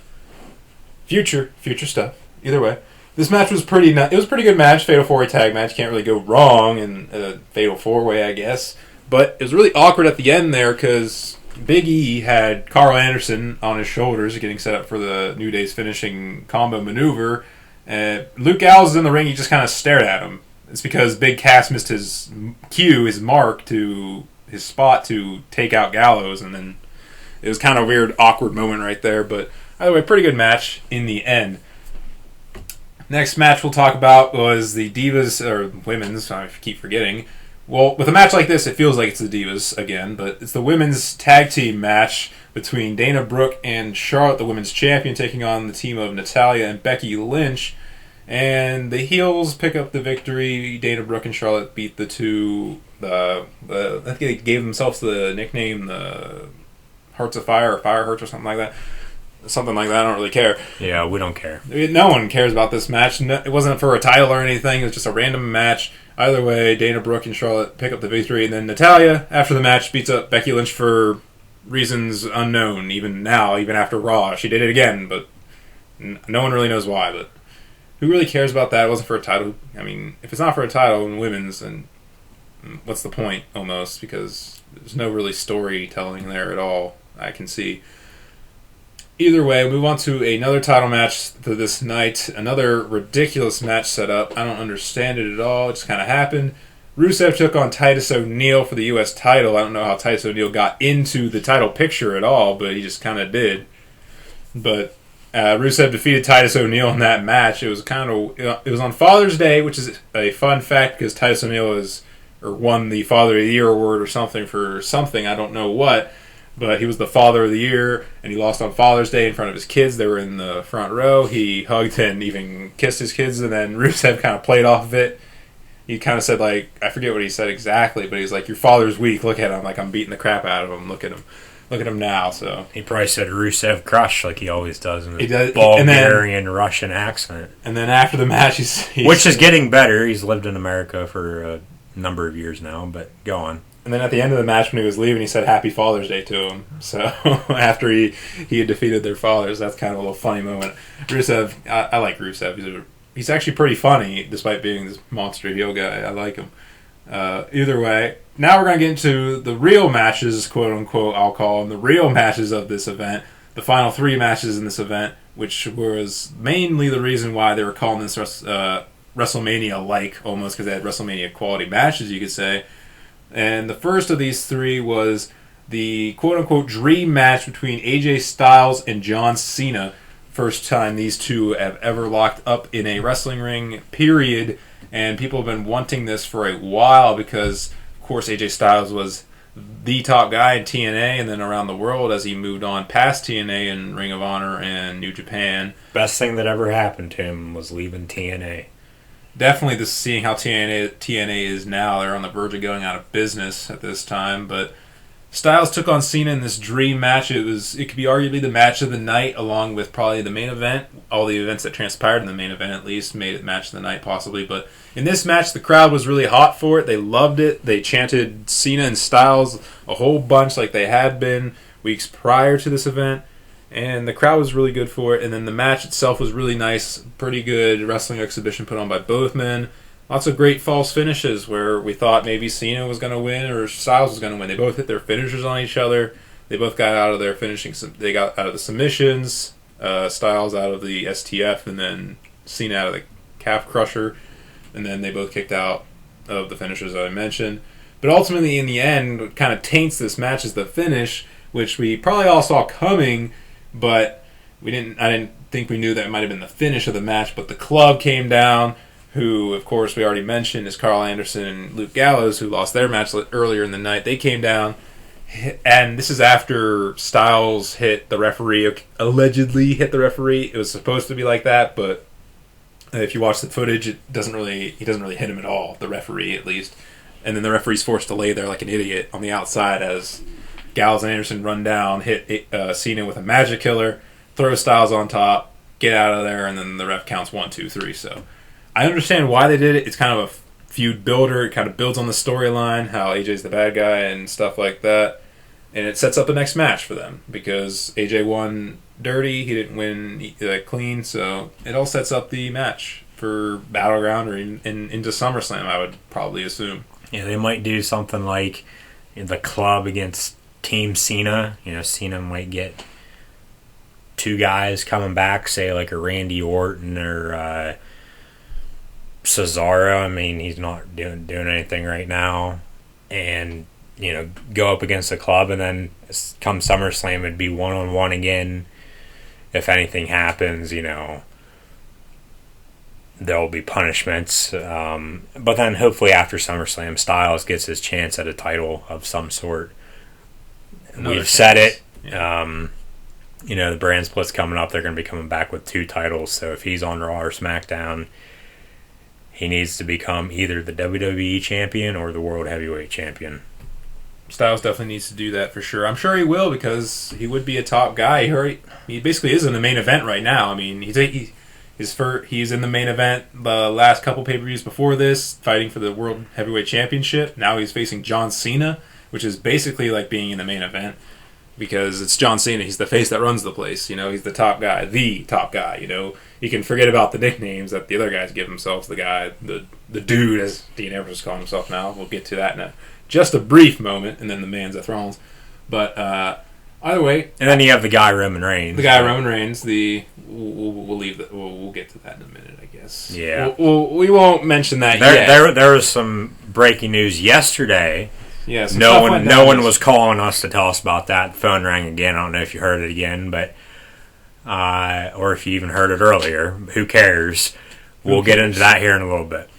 Future stuff. Either way. This match was it was a pretty good match. Fatal 4-way tag match. Can't really go wrong in a Fatal 4-way, I guess. But it was really awkward at the end there because Big E had Carl Anderson on his shoulders getting set up for the New Day's finishing combo maneuver. Luke Gallows was in the ring. He just kind of stared at him. It's because Big Cass missed his cue, his mark, to his spot to take out Gallows. And then it was kind of a weird, awkward moment right there. But either way, pretty good match in the end. Next match we'll talk about was the Divas, or Women's, I keep forgetting. Well, with a match like this, it feels like it's the Divas again, but it's the women's tag team match between Dana Brooke and Charlotte, the women's champion, taking on the team of Natalya and Becky Lynch. And the heels pick up the victory. Dana Brooke and Charlotte beat the two. I think they gave themselves the nickname, the Hearts of Fire, or Fire Hearts, or something like that. Something like that. I don't really care. Yeah, we don't care. No one cares about this match. No, it wasn't for a title or anything. It was just a random match. Either way, Dana Brooke and Charlotte pick up the victory, and then Natalya, after the match, beats up Becky Lynch for reasons unknown, even now, even after Raw. She did it again, but no one really knows why. But who really cares about that? It wasn't for a title. I mean, if it's not for a title in women's, then what's the point, almost? Because there's no really storytelling there at all, I can see. Either way, we move on to another title match for this night. Another ridiculous match set up. I don't understand it at all. It just kind of happened. Rusev took on Titus O'Neil for the U.S. title. I don't know how Titus O'Neil got into the title picture at all, but he just kind of did. But Rusev defeated Titus O'Neil in that match. It was it was on Father's Day, which is a fun fact because Titus O'Neil won the Father of the Year award or something for something. I don't know what. But he was the Father of the Year, and he lost on Father's Day in front of his kids. They were in the front row. He hugged and even kissed his kids, and then Rusev kind of played off of it. He kind of said, like, I forget what he said exactly, but he's like, your father's weak. Look at him. Like, I'm beating the crap out of him. Look at him. Look at him now. So he probably said Rusev crush like he always does in his Bulgarian Russian accent. And then after the match, which is getting better. He's lived in America for a number of years now, but go on. And then at the end of the match, when he was leaving, he said Happy Father's Day to him. So after he had defeated their fathers, that's kind of a little funny moment. Rusev, I like Rusev. He's actually pretty funny, despite being this monster heel guy. I like him. Either way, now we're going to get into the real matches, quote unquote, I'll call them, the real matches of this event. The final 3 matches in this event, which was mainly the reason why they were calling this WrestleMania-like, almost, because they had WrestleMania quality matches, you could say. And the first of these 3 was the quote-unquote dream match between AJ Styles and John Cena. First time these two have ever locked up in a wrestling ring, period. And people have been wanting this for a while because, of course, AJ Styles was the top guy in TNA and then around the world as he moved on past TNA and Ring of Honor and New Japan. Best thing that ever happened to him was leaving TNA. Definitely seeing how TNA is now. They're on the verge of going out of business at this time. But Styles took on Cena in this dream match. It could be arguably the match of the night, along with probably the main event. All the events that transpired in the main event, at least, made it match of the night, possibly. But in this match, the crowd was really hot for it. They loved it. They chanted Cena and Styles a whole bunch like they had been weeks prior to this event. And the crowd was really good for it. And then the match itself was really nice. Pretty good wrestling exhibition put on by both men. Lots of great false finishes where we thought maybe Cena was going to win or Styles was going to win. They both hit their finishers on each other. They both got out of their finishing. They got out of the submissions. Styles out of the STF, and then Cena out of the calf crusher. And then they both kicked out of the finishers that I mentioned. But ultimately, in the end, what kind of taints this match is the finish, which we probably all saw coming. But I didn't think we knew that it might have been the finish of the match. But the club came down, who, of course, we already mentioned is Carl Anderson and Luke Gallows, who lost their match earlier in the night. They came down, and this is after Styles hit the referee, allegedly hit the referee. It was supposed to be like that, but if you watch the footage, he doesn't really hit him at all, the referee at least. and then the referee's forced to lay there like an idiot on the outside as Gallows and Anderson run down, hit Cena with a magic killer, throw Styles on top, get out of there, and then the ref counts 1, 2, 3. So I understand why they did it. It's kind of a feud builder. It kind of builds on the storyline, how AJ's the bad guy and stuff like that. And it sets up the next match for them because AJ won dirty. He didn't win clean. So it all sets up the match for Battleground or into SummerSlam, I would probably assume. Yeah, they might do something like the Club against Team Cena. Cena might get 2 guys coming back, say like a Randy Orton or Cesaro. I mean, he's not doing anything right now. And, go up against the Club, and then come SummerSlam, it'd be 1-on-1 again. If anything happens, there'll be punishments. But then hopefully after SummerSlam, Styles gets his chance at a title of some sort. We've said it. Yeah. The brand split's coming up. They're going to be coming back with 2 titles. So if he's on Raw or SmackDown, he needs to become either the WWE champion or the World Heavyweight champion. Styles definitely needs to do that for sure. I'm sure he will because he would be a top guy. He basically is in the main event right now. I mean, he's in the main event the last couple pay-per-views before this, fighting for the World Heavyweight Championship. Now he's facing John Cena, which is basically like being in the main event because it's John Cena. He's the face that runs the place. He's the top guy, You can forget about the nicknames that the other guys give themselves. The guy, the dude, as Dean Ambrose is calling himself now. We'll get to that in just a brief moment, and then the man's Seth Rollins. But either way, and then you have the guy Roman Reigns. Roman Reigns. We'll leave that. We'll get to that in a minute, I guess. Yeah. We won't mention that yet. There was some breaking news yesterday. Yes. No one was calling us to tell us about that. The phone rang again. I don't know if you heard it again, but or if you even heard it earlier. Who cares? We'll get into that here in a little bit.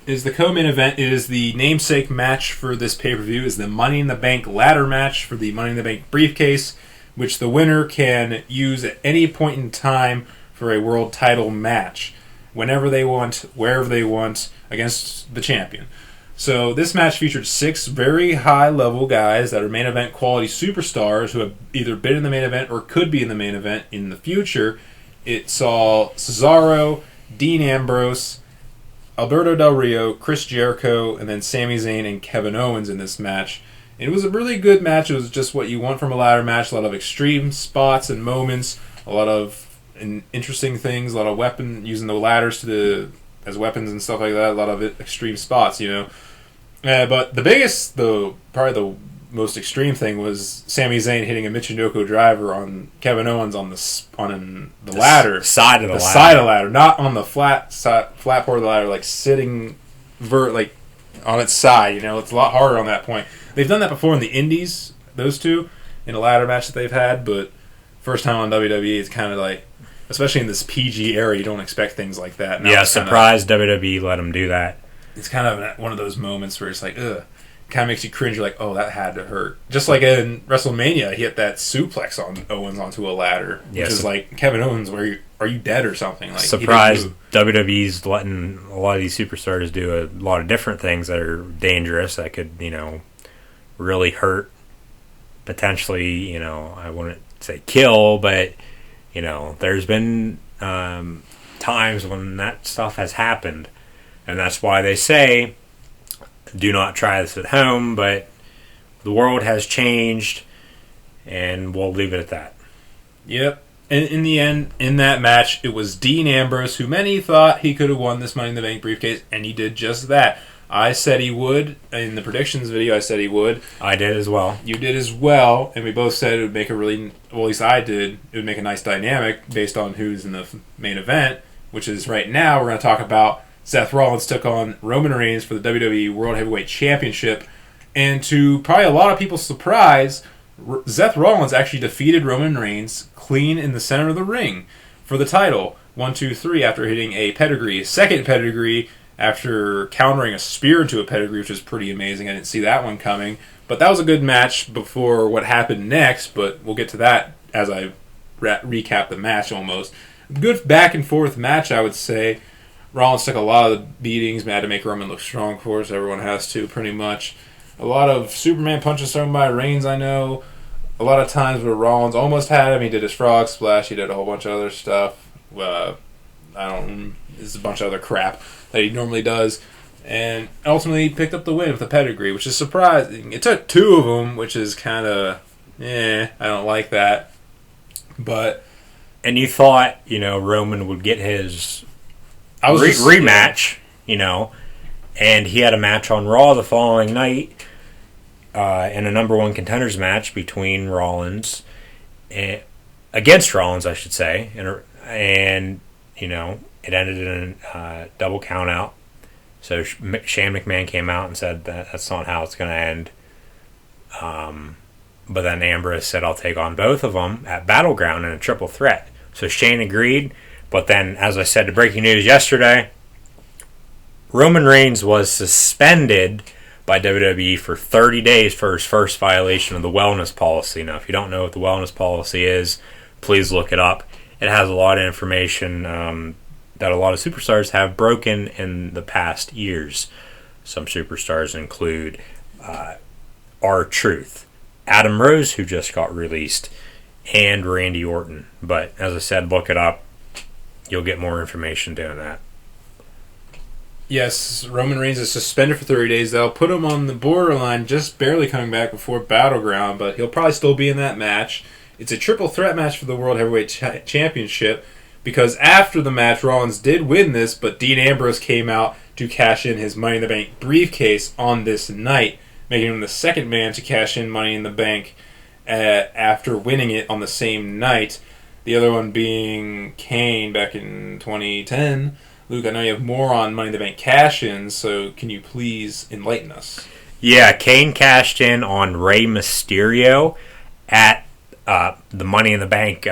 Is the co-main event. It is the namesake match for this pay-per-view. Is the Money in the Bank ladder match for the Money in the Bank briefcase, which the winner can use at any point in time for a world title match, whenever they want, wherever they want, against the champion. So this match featured 6 very high-level guys that are main event quality superstars who have either been in the main event or could be in the main event in the future. It saw Cesaro, Dean Ambrose, Alberto Del Rio, Chris Jericho, and then Sami Zayn and Kevin Owens in this match. And it was a really good match. It was just what you want from a ladder match. A lot of extreme spots and moments. A lot of interesting things. A lot of using the ladders as weapons and stuff like that. A lot of extreme spots, But probably the most extreme thing was Sami Zayn hitting a Michinoku driver on Kevin Owens on the ladder. Side of the ladder. Side of the ladder, not on the flat part of the ladder, like sitting on its side. It's a lot harder on that point. They've done that before in the Indies, those two, in a ladder match that they've had, but first time on WWE, it's kind of like, especially in this PG era, you don't expect things like that. Now surprised WWE let them do that. It's kind of one of those moments where it's like, ugh. Kind of makes you cringe. You're like, oh, that had to hurt. Just like in WrestleMania, he hit that suplex on Owens onto a ladder, which is like, Kevin Owens, are you dead or something? Like, surprised WWE's letting a lot of these superstars do a lot of different things that are dangerous that could, really hurt. Potentially, I wouldn't say kill, but there's been times when that stuff has happened, and that's why they say, do not try this at home, but the world has changed, and we'll leave it at that. Yep. And in the end, in that match, it was Dean Ambrose, who many thought he could have won this Money in the Bank briefcase, and he did just that. I said he would. In the predictions video, I said he would. I did as well. You did as well, and we both said it would make a really, well, at least I did, it would make a nice dynamic based on who's in the main event, which is right now we're going to talk about Seth Rollins took on Roman Reigns for the WWE World Heavyweight Championship. And to probably a lot of people's surprise, Seth Rollins actually defeated Roman Reigns clean in the center of the ring for the title. 1, 2, 3 after hitting a pedigree. Second pedigree after countering a spear into a pedigree, which is pretty amazing. I didn't see that one coming. But that was a good match before what happened next, but we'll get to that as I recap the match almost. Good back and forth match, I would say. Rollins took a lot of the beatings, had to make Roman look strong, of course. Everyone has to, pretty much. A lot of Superman punches thrown by Reigns, I know. A lot of times where Rollins almost had him. He did his frog splash. He did a whole bunch of other stuff. There's a bunch of other crap that he normally does. And ultimately, he picked up the win with a pedigree, which is surprising. It took 2 of them, which is kind of, I don't like that. But... And you thought, Roman would get his rematch, and he had a match on Raw the following night in a number 1 contenders match between Rollins, against Rollins, I should say, and it ended in a double count out. So Shane McMahon came out and said that's not how it's going to end. But then Ambrose said, I'll take on both of them at Battleground in a triple threat. So Shane agreed. But then, as I said, the breaking news yesterday, Roman Reigns was suspended by WWE for 30 days for his first violation of the wellness policy. Now, if you don't know what the wellness policy is, please look it up. It has a lot of information that a lot of superstars have broken in the past years. Some superstars include R-Truth, Adam Rose, who just got released, and Randy Orton. But as I said, look it up. You'll get more information doing that. Yes, Roman Reigns is suspended for 30 days. They'll put him on the borderline, just barely coming back before Battleground, but he'll probably still be in that match. It's a triple threat match for the World Heavyweight Championship, because after the match, Rollins did win this, but Dean Ambrose came out to cash in his Money in the Bank briefcase on this night, making him the second man to cash in Money in the Bank after winning it on the same night. The other one being Kane back in 2010. Luke, I know you have more on Money in the Bank cash-ins, so can you please enlighten us? Yeah, Kane cashed in on Rey Mysterio at the Money in the Bank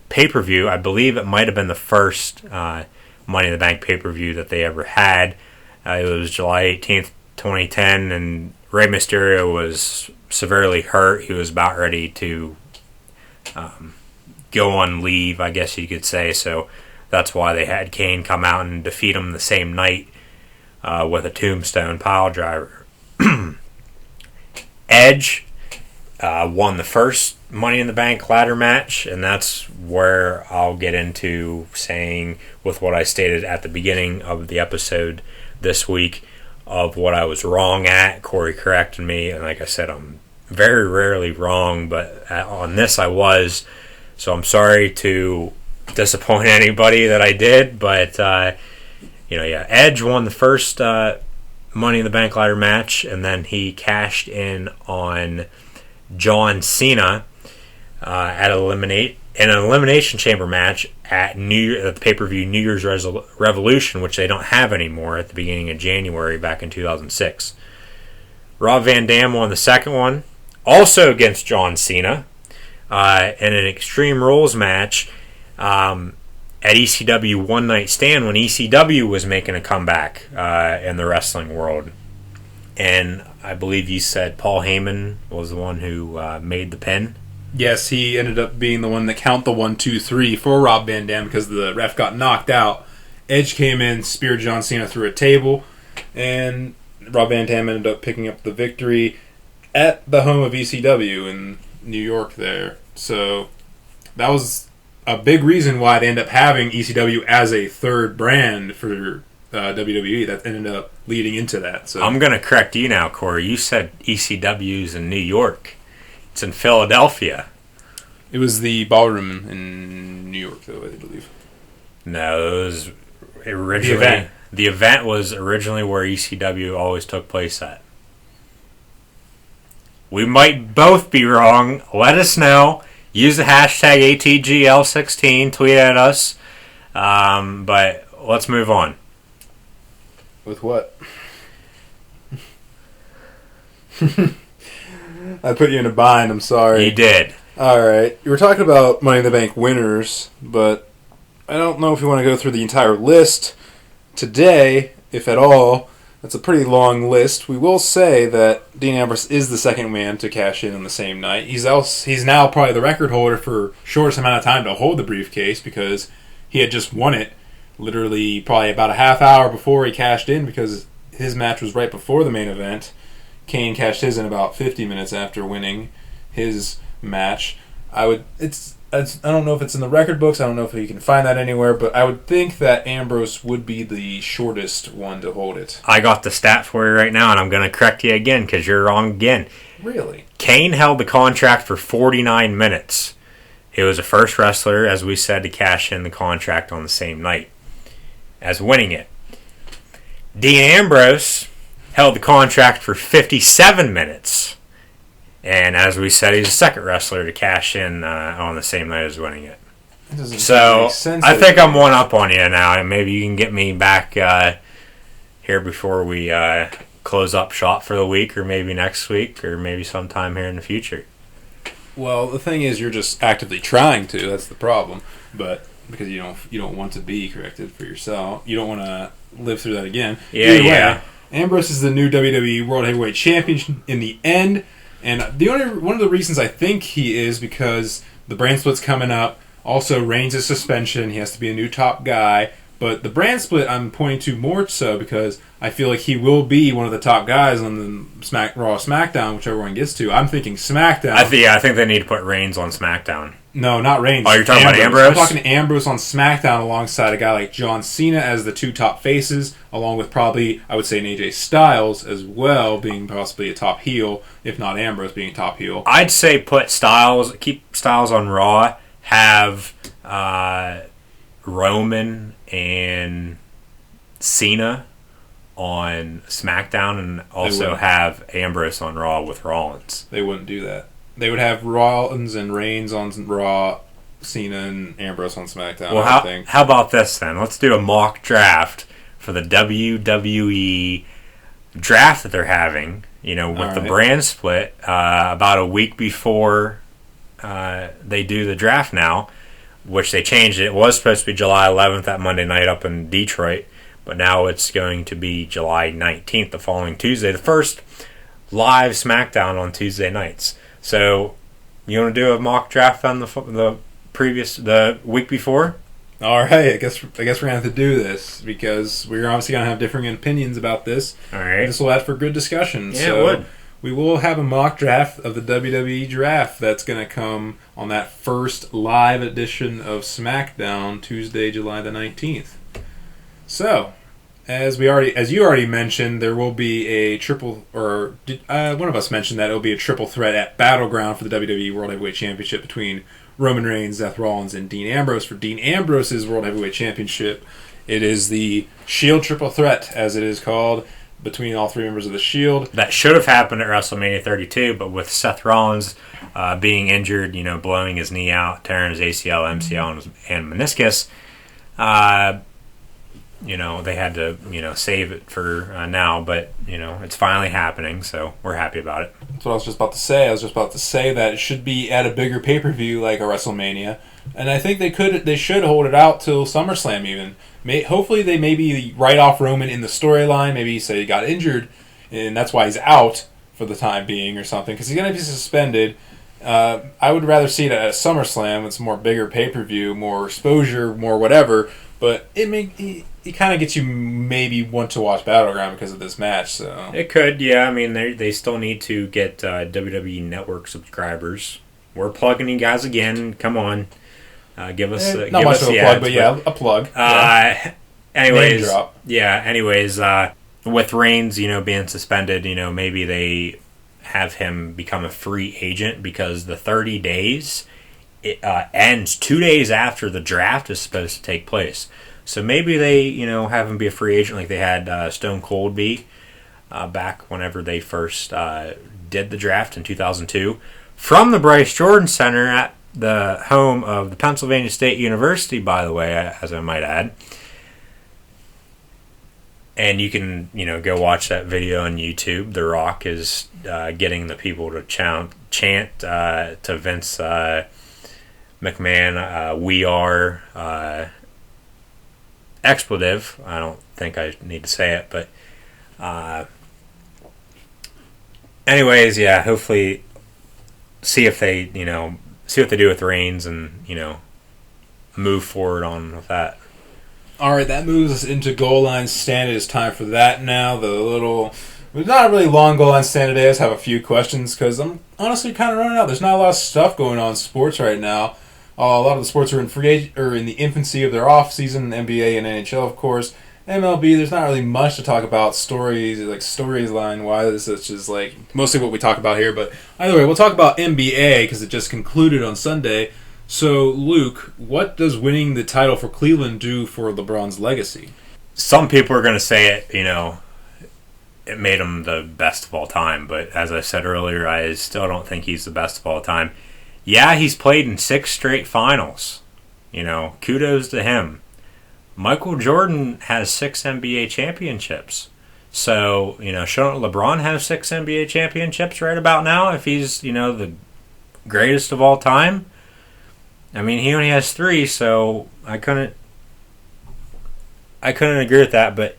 pay-per-view. I believe it might have been the first Money in the Bank pay-per-view that they ever had. It was July 18th, 2010, and Rey Mysterio was severely hurt. He was about ready to go on leave, I guess you could say, so that's why they had Kane come out and defeat him the same night with a tombstone pile driver. Edge won the first Money in the Bank ladder match, and that's where I'll get into saying, with what I stated at the beginning of the episode this week, of what I was wrong at. Corey corrected me, and like I said, I'm very rarely wrong, but on this I was. So I'm sorry to disappoint anybody that I did, but Edge won the first Money in the Bank ladder match, and then he cashed in on John Cena at an Elimination Chamber match at the pay-per-view New Year's Revolution, which they don't have anymore, at the beginning of January back in 2006. Rob Van Dam won the second one, also against John Cena, in an Extreme Rules match at ECW One Night Stand, when ECW was making a comeback in the wrestling world. And I believe you said Paul Heyman was the one who made the pin. Yes, he ended up being the one that count the 1, 2, 3 for Rob Van Dam because the ref got knocked out. Edge came in, speared John Cena through a table, and Rob Van Dam ended up picking up the victory at the home of ECW in New York there. So that was a big reason why they end up having ECW as a third brand for WWE. That ended up leading into that. So I'm going to correct you now, Corey. You said ECW's in New York. It's in Philadelphia. It was the ballroom in New York, though, I believe. No, it was originally... The event was originally where ECW always took place at. We might both be wrong. Let us know. Use the hashtag ATGL16. Tweet at us. But let's move on. With what? I put you in a bind, I'm sorry. You did. Alright. You were talking about Money in the Bank winners, but I don't know if you want to go through the entire list today, if at all. That's a pretty long list. We will say that Dean Ambrose is the second man to cash in on the same night. He's now probably the record holder for shortest amount of time to hold the briefcase because he had just won it literally probably about a half hour before he cashed in, because his match was right before the main event. Kane cashed his in about 50 minutes after winning his match. I don't know if it's in the record books. I don't know if you can find that anywhere, but I would think that Ambrose would be the shortest one to hold it. I got the stat for you right now, and I'm going to correct you again because you're wrong again. Really? Kane held the contract for 49 minutes. He was the first wrestler, as we said, to cash in the contract on the same night as winning it. Dean Ambrose held the contract for 57 minutes. And as we said, he's the second wrestler to cash in on the same night as winning it. So I think I'm one up on you now, and maybe you can get me back here before we close up shop for the week, or maybe next week, or maybe sometime here in the future. Well, the thing is, you're just actively trying to. That's the problem. But because you don't want to be corrected for yourself, you don't want to live through that again. Either way, Ambrose is the new WWE World Heavyweight Champion in the end. And one of the reasons I think he is because the brand split's coming up. Also, Reigns' suspension. He has to be a new top guy. But the brand split I'm pointing to more so because I feel like he will be one of the top guys on the Raw SmackDown, whichever one gets to. I'm thinking SmackDown. I think they need to put Reigns on SmackDown. No, not Reigns. Oh, you're talking about Ambrose? I'm talking Ambrose on SmackDown alongside a guy like John Cena as the two top faces, along with probably, I would say, an AJ Styles as well, being possibly a top heel, if not Ambrose being a top heel. I'd say keep Styles on Raw, have Roman and Cena on SmackDown, and also have Ambrose on Raw with Rollins. They wouldn't do that. They would have Rollins and Reigns on Raw, Cena and Ambrose on SmackDown. Well, how about this then? Let's do a mock draft for the WWE draft that they're having. With the brand split about a week before they do the draft now, which they changed it. It was supposed to be July 11th, that Monday night up in Detroit, but now it's going to be July 19th, the following Tuesday, the first live SmackDown on Tuesday nights. So, you want to do a mock draft on the week before? All right, I guess we're gonna have to do this because we're obviously gonna have differing opinions about this. All right, this will add for good discussion. Yeah, so it would. We will have a mock draft of the WWE draft that's gonna come on that first live edition of SmackDown, Tuesday, July the 19th. So, as you already mentioned, there will be a one of us mentioned that it will be a triple threat at Battleground for the WWE World Heavyweight Championship between Roman Reigns, Seth Rollins, and Dean Ambrose. For Dean Ambrose's World Heavyweight Championship, it is the Shield Triple Threat, as it is called, between all three members of the Shield. That should have happened at WrestleMania 32, but with Seth Rollins being injured, blowing his knee out, tearing his ACL, MCL, and meniscus, they had to, save it for now, but, it's finally happening, so we're happy about it. That's what I was just about to say. I was just about to say that it should be at a bigger pay-per-view like a WrestleMania, and I think they should hold it out till SummerSlam even. Hopefully they maybe write off Roman in the storyline, maybe say he got injured, and that's why he's out for the time being or something, because he's going to be suspended. I would rather see it at a SummerSlam. It's more bigger pay-per-view, more exposure, more whatever, but it kind of gets you maybe want to watch Battleground because of this match. So it could, yeah. I mean, they still need to get WWE Network subscribers. We're plugging you guys again. Come on, give us not much of a plug, but yeah, a plug. Anyways, name drop. Yeah. Anyways, with Reigns, being suspended, maybe they have him become a free agent because the 30 days ends 2 days after the draft is supposed to take place. So maybe they, have him be a free agent like they had Stone Cold be back whenever they first did the draft in 2002 from the Bryce Jordan Center at the home of the Pennsylvania State University, by the way, as I might add. And you can, go watch that video on YouTube. The Rock is getting the people to chant to Vince McMahon, "We are." Expletive. I don't think I need to say it, but anyways, yeah, hopefully see what they do with Reigns and, move forward on with that. All right, that moves us into goal line stand. It is time for that now. It's not a really long goal line stand today. I just have a few questions because I'm honestly kind of running out. There's not a lot of stuff going on in sports right now. A lot of the sports are in the infancy of their off season. NBA and NHL, of course. MLB, there's not really much to talk about storyline wise. It's just like mostly what we talk about here. But either way, we'll talk about NBA because it just concluded on Sunday. So, Luke, what does winning the title for Cleveland do for LeBron's legacy? Some people are going to say it made him the best of all time. But as I said earlier, I still don't think he's the best of all time. Yeah, he's played in 6 straight finals. Kudos to him. Michael Jordan has 6 NBA championships. So, shouldn't LeBron have 6 NBA championships right about now if he's, the greatest of all time? I mean, he only has 3, so I couldn't agree with that. But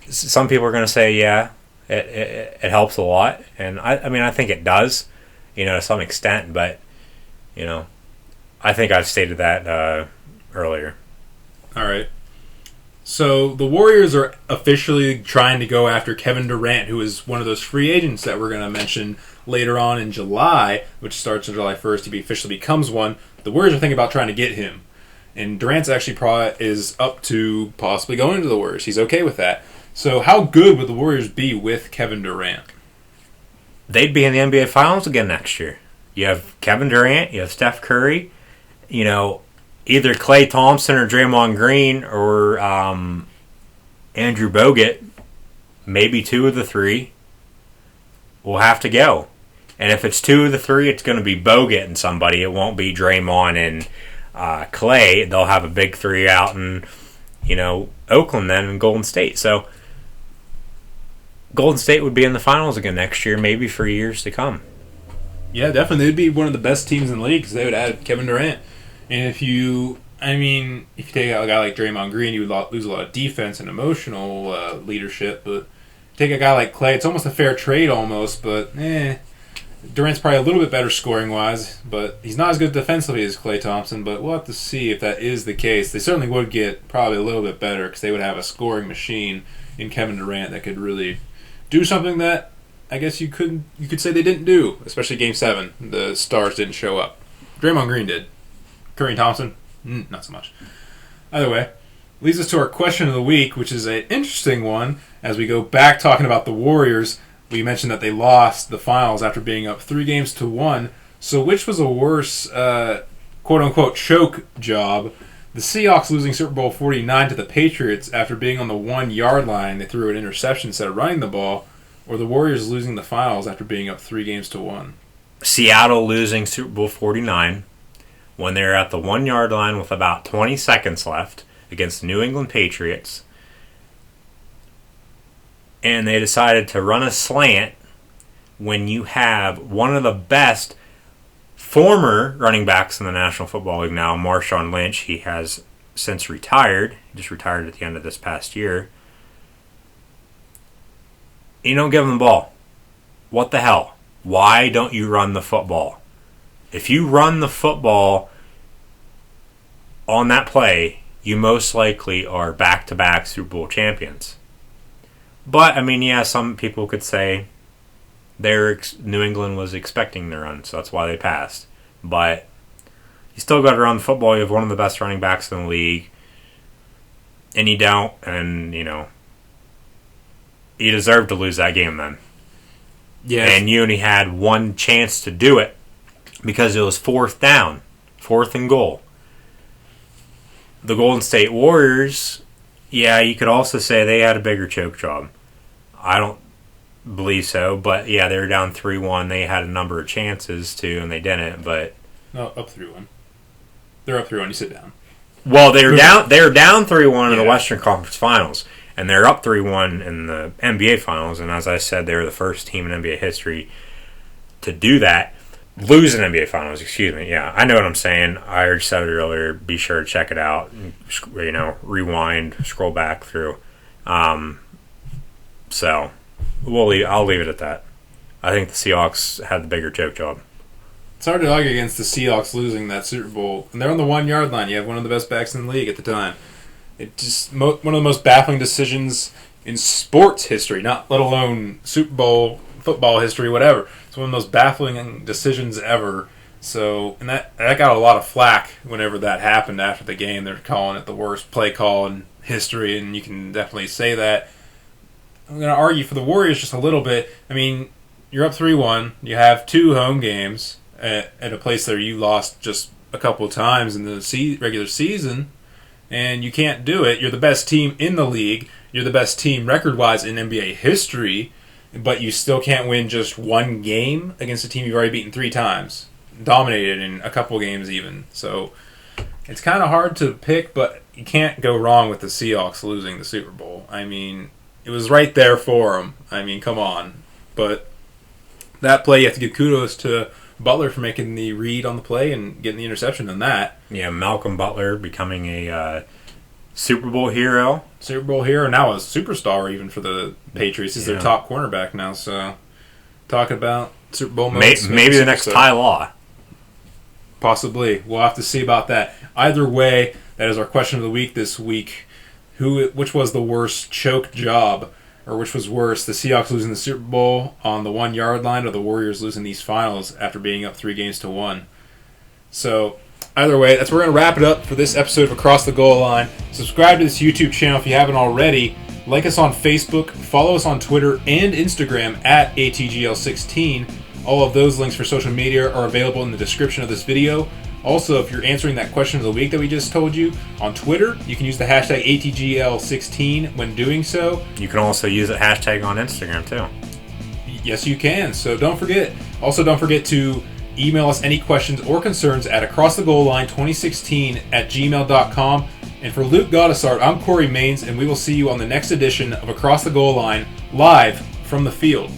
some people are going to say, yeah, it helps a lot, and I think it does, to some extent. But I think I've stated that earlier. All right. So the Warriors are officially trying to go after Kevin Durant, who is one of those free agents that we're going to mention later on in July, which starts on July 1st. He officially becomes one. The Warriors are thinking about trying to get him. And Durant's actually is up to possibly going to the Warriors. He's okay with that. So how good would the Warriors be with Kevin Durant? They'd be in the NBA Finals again next year. You have Kevin Durant, you have Steph Curry, either Klay Thompson or Draymond Green or Andrew Bogut, maybe 2 of the 3, will have to go. And if it's 2 of the 3, it's going to be Bogut and somebody. It won't be Draymond and Klay. They'll have a big 3 out in, Oakland then and Golden State. So Golden State would be in the finals again next year, maybe for years to come. Yeah, definitely. They'd be one of the best teams in the league because they would add Kevin Durant. And if you take out a guy like Draymond Green, you would lose a lot of defense and emotional leadership. But take a guy like Klay, it's almost a fair trade almost, but Durant's probably a little bit better scoring-wise, but he's not as good defensively as Klay Thompson, but we'll have to see if that is the case. They certainly would get probably a little bit better because they would have a scoring machine in Kevin Durant that could really do something that I guess you could say they didn't do, especially Game 7. The stars didn't show up. Draymond Green did. Curry and Thompson, not so much. Either way, leads us to our question of the week, which is an interesting one. As we go back talking about the Warriors, we mentioned that they lost the finals after being up 3-1. So which was a worse, quote-unquote, choke job? The Seahawks losing Super Bowl 49 to the Patriots after being on the 1-yard line. They threw an interception instead of running the ball. Or the Warriors losing the finals after being up 3-1. Seattle losing Super Bowl 49 when they were at the 1-yard line with about 20 seconds left against the New England Patriots. And they decided to run a slant when you have one of the best former running backs in the National Football League now, Marshawn Lynch. He has since retired. He just retired at the end of this past year. You don't give him the ball. What the hell? Why don't you run the football? If you run the football on that play, you most likely are back-to-back Super Bowl champions. But, some people could say New England was expecting the run, so that's why they passed. But you still got to run the football. You have one of the best running backs in the league. And you don't, and, you deserve to lose that game then. Yes. And you only had one chance to do it because it was 4th down, 4th and goal. The Golden State Warriors, yeah, you could also say they had a bigger choke job. I don't believe so, but yeah, they were down 3-1. They had a number of chances too, and they didn't. But no, up 3-1. They're up 3-1. You sit down. Well, they were down 3-1 in the Western Conference Finals, and they're up 3-1 in the NBA Finals. And as I said, they were the first team in NBA history to do that. Lose an NBA Finals, excuse me. Yeah, I know what I'm saying. I already said it earlier. Be sure to check it out. Rewind, scroll back through. So I'll leave it at that. I think the Seahawks had the bigger choke job. It's hard to argue against the Seahawks losing that Super Bowl. And they're on the 1-yard line. You have one of the best backs in the league at the time. It just one of the most baffling decisions in sports history, not let alone Super Bowl football history, whatever. It's one of the most baffling decisions ever. So, and that got a lot of flack whenever that happened after the game. They're calling it the worst play call in history, and you can definitely say that. I'm going to argue for the Warriors just a little bit. I mean, you're up 3-1. You have 2 home games at a place that you lost just a couple of times in the regular season, and you can't do it. You're the best team in the league. You're the best team record-wise in NBA history, but you still can't win just one game against a team you've already beaten 3 times. Dominated in a couple games even. So it's kind of hard to pick, but you can't go wrong with the Seahawks losing the Super Bowl. I mean, it was right there for them. I mean, come on. But that play, you have to give kudos to Butler for making the read on the play and getting the interception on that. Yeah, Malcolm Butler becoming a Super Bowl hero. Super Bowl hero, now a superstar even for the Patriots. He's their top cornerback now. So, talking about Super Bowl moments. Maybe the next Ty Law. Possibly. We'll have to see about that. Either way, that is our question of the week this week. Which was the worst choke job, or which was worse, the Seahawks losing the Super Bowl on the 1-yard line, or the Warriors losing these finals after being up 3-1? So, either way, that's where we're going to wrap it up for this episode of Across the Goal Line. Subscribe to this YouTube channel if you haven't already. Like us on Facebook, follow us on Twitter and Instagram at ATGL16. All of those links for social media are available in the description of this video. Also, if you're answering that question of the week that we just told you on Twitter, you can use the hashtag ATGL16 when doing so. You can also use the hashtag on Instagram too. Yes, you can. So don't forget. Also, don't forget to email us any questions or concerns at acrossthegoalline2016@gmail.com. And for Luke Goddessart, I'm Corey Maines, and we will see you on the next edition of Across the Goal Line, live from the field.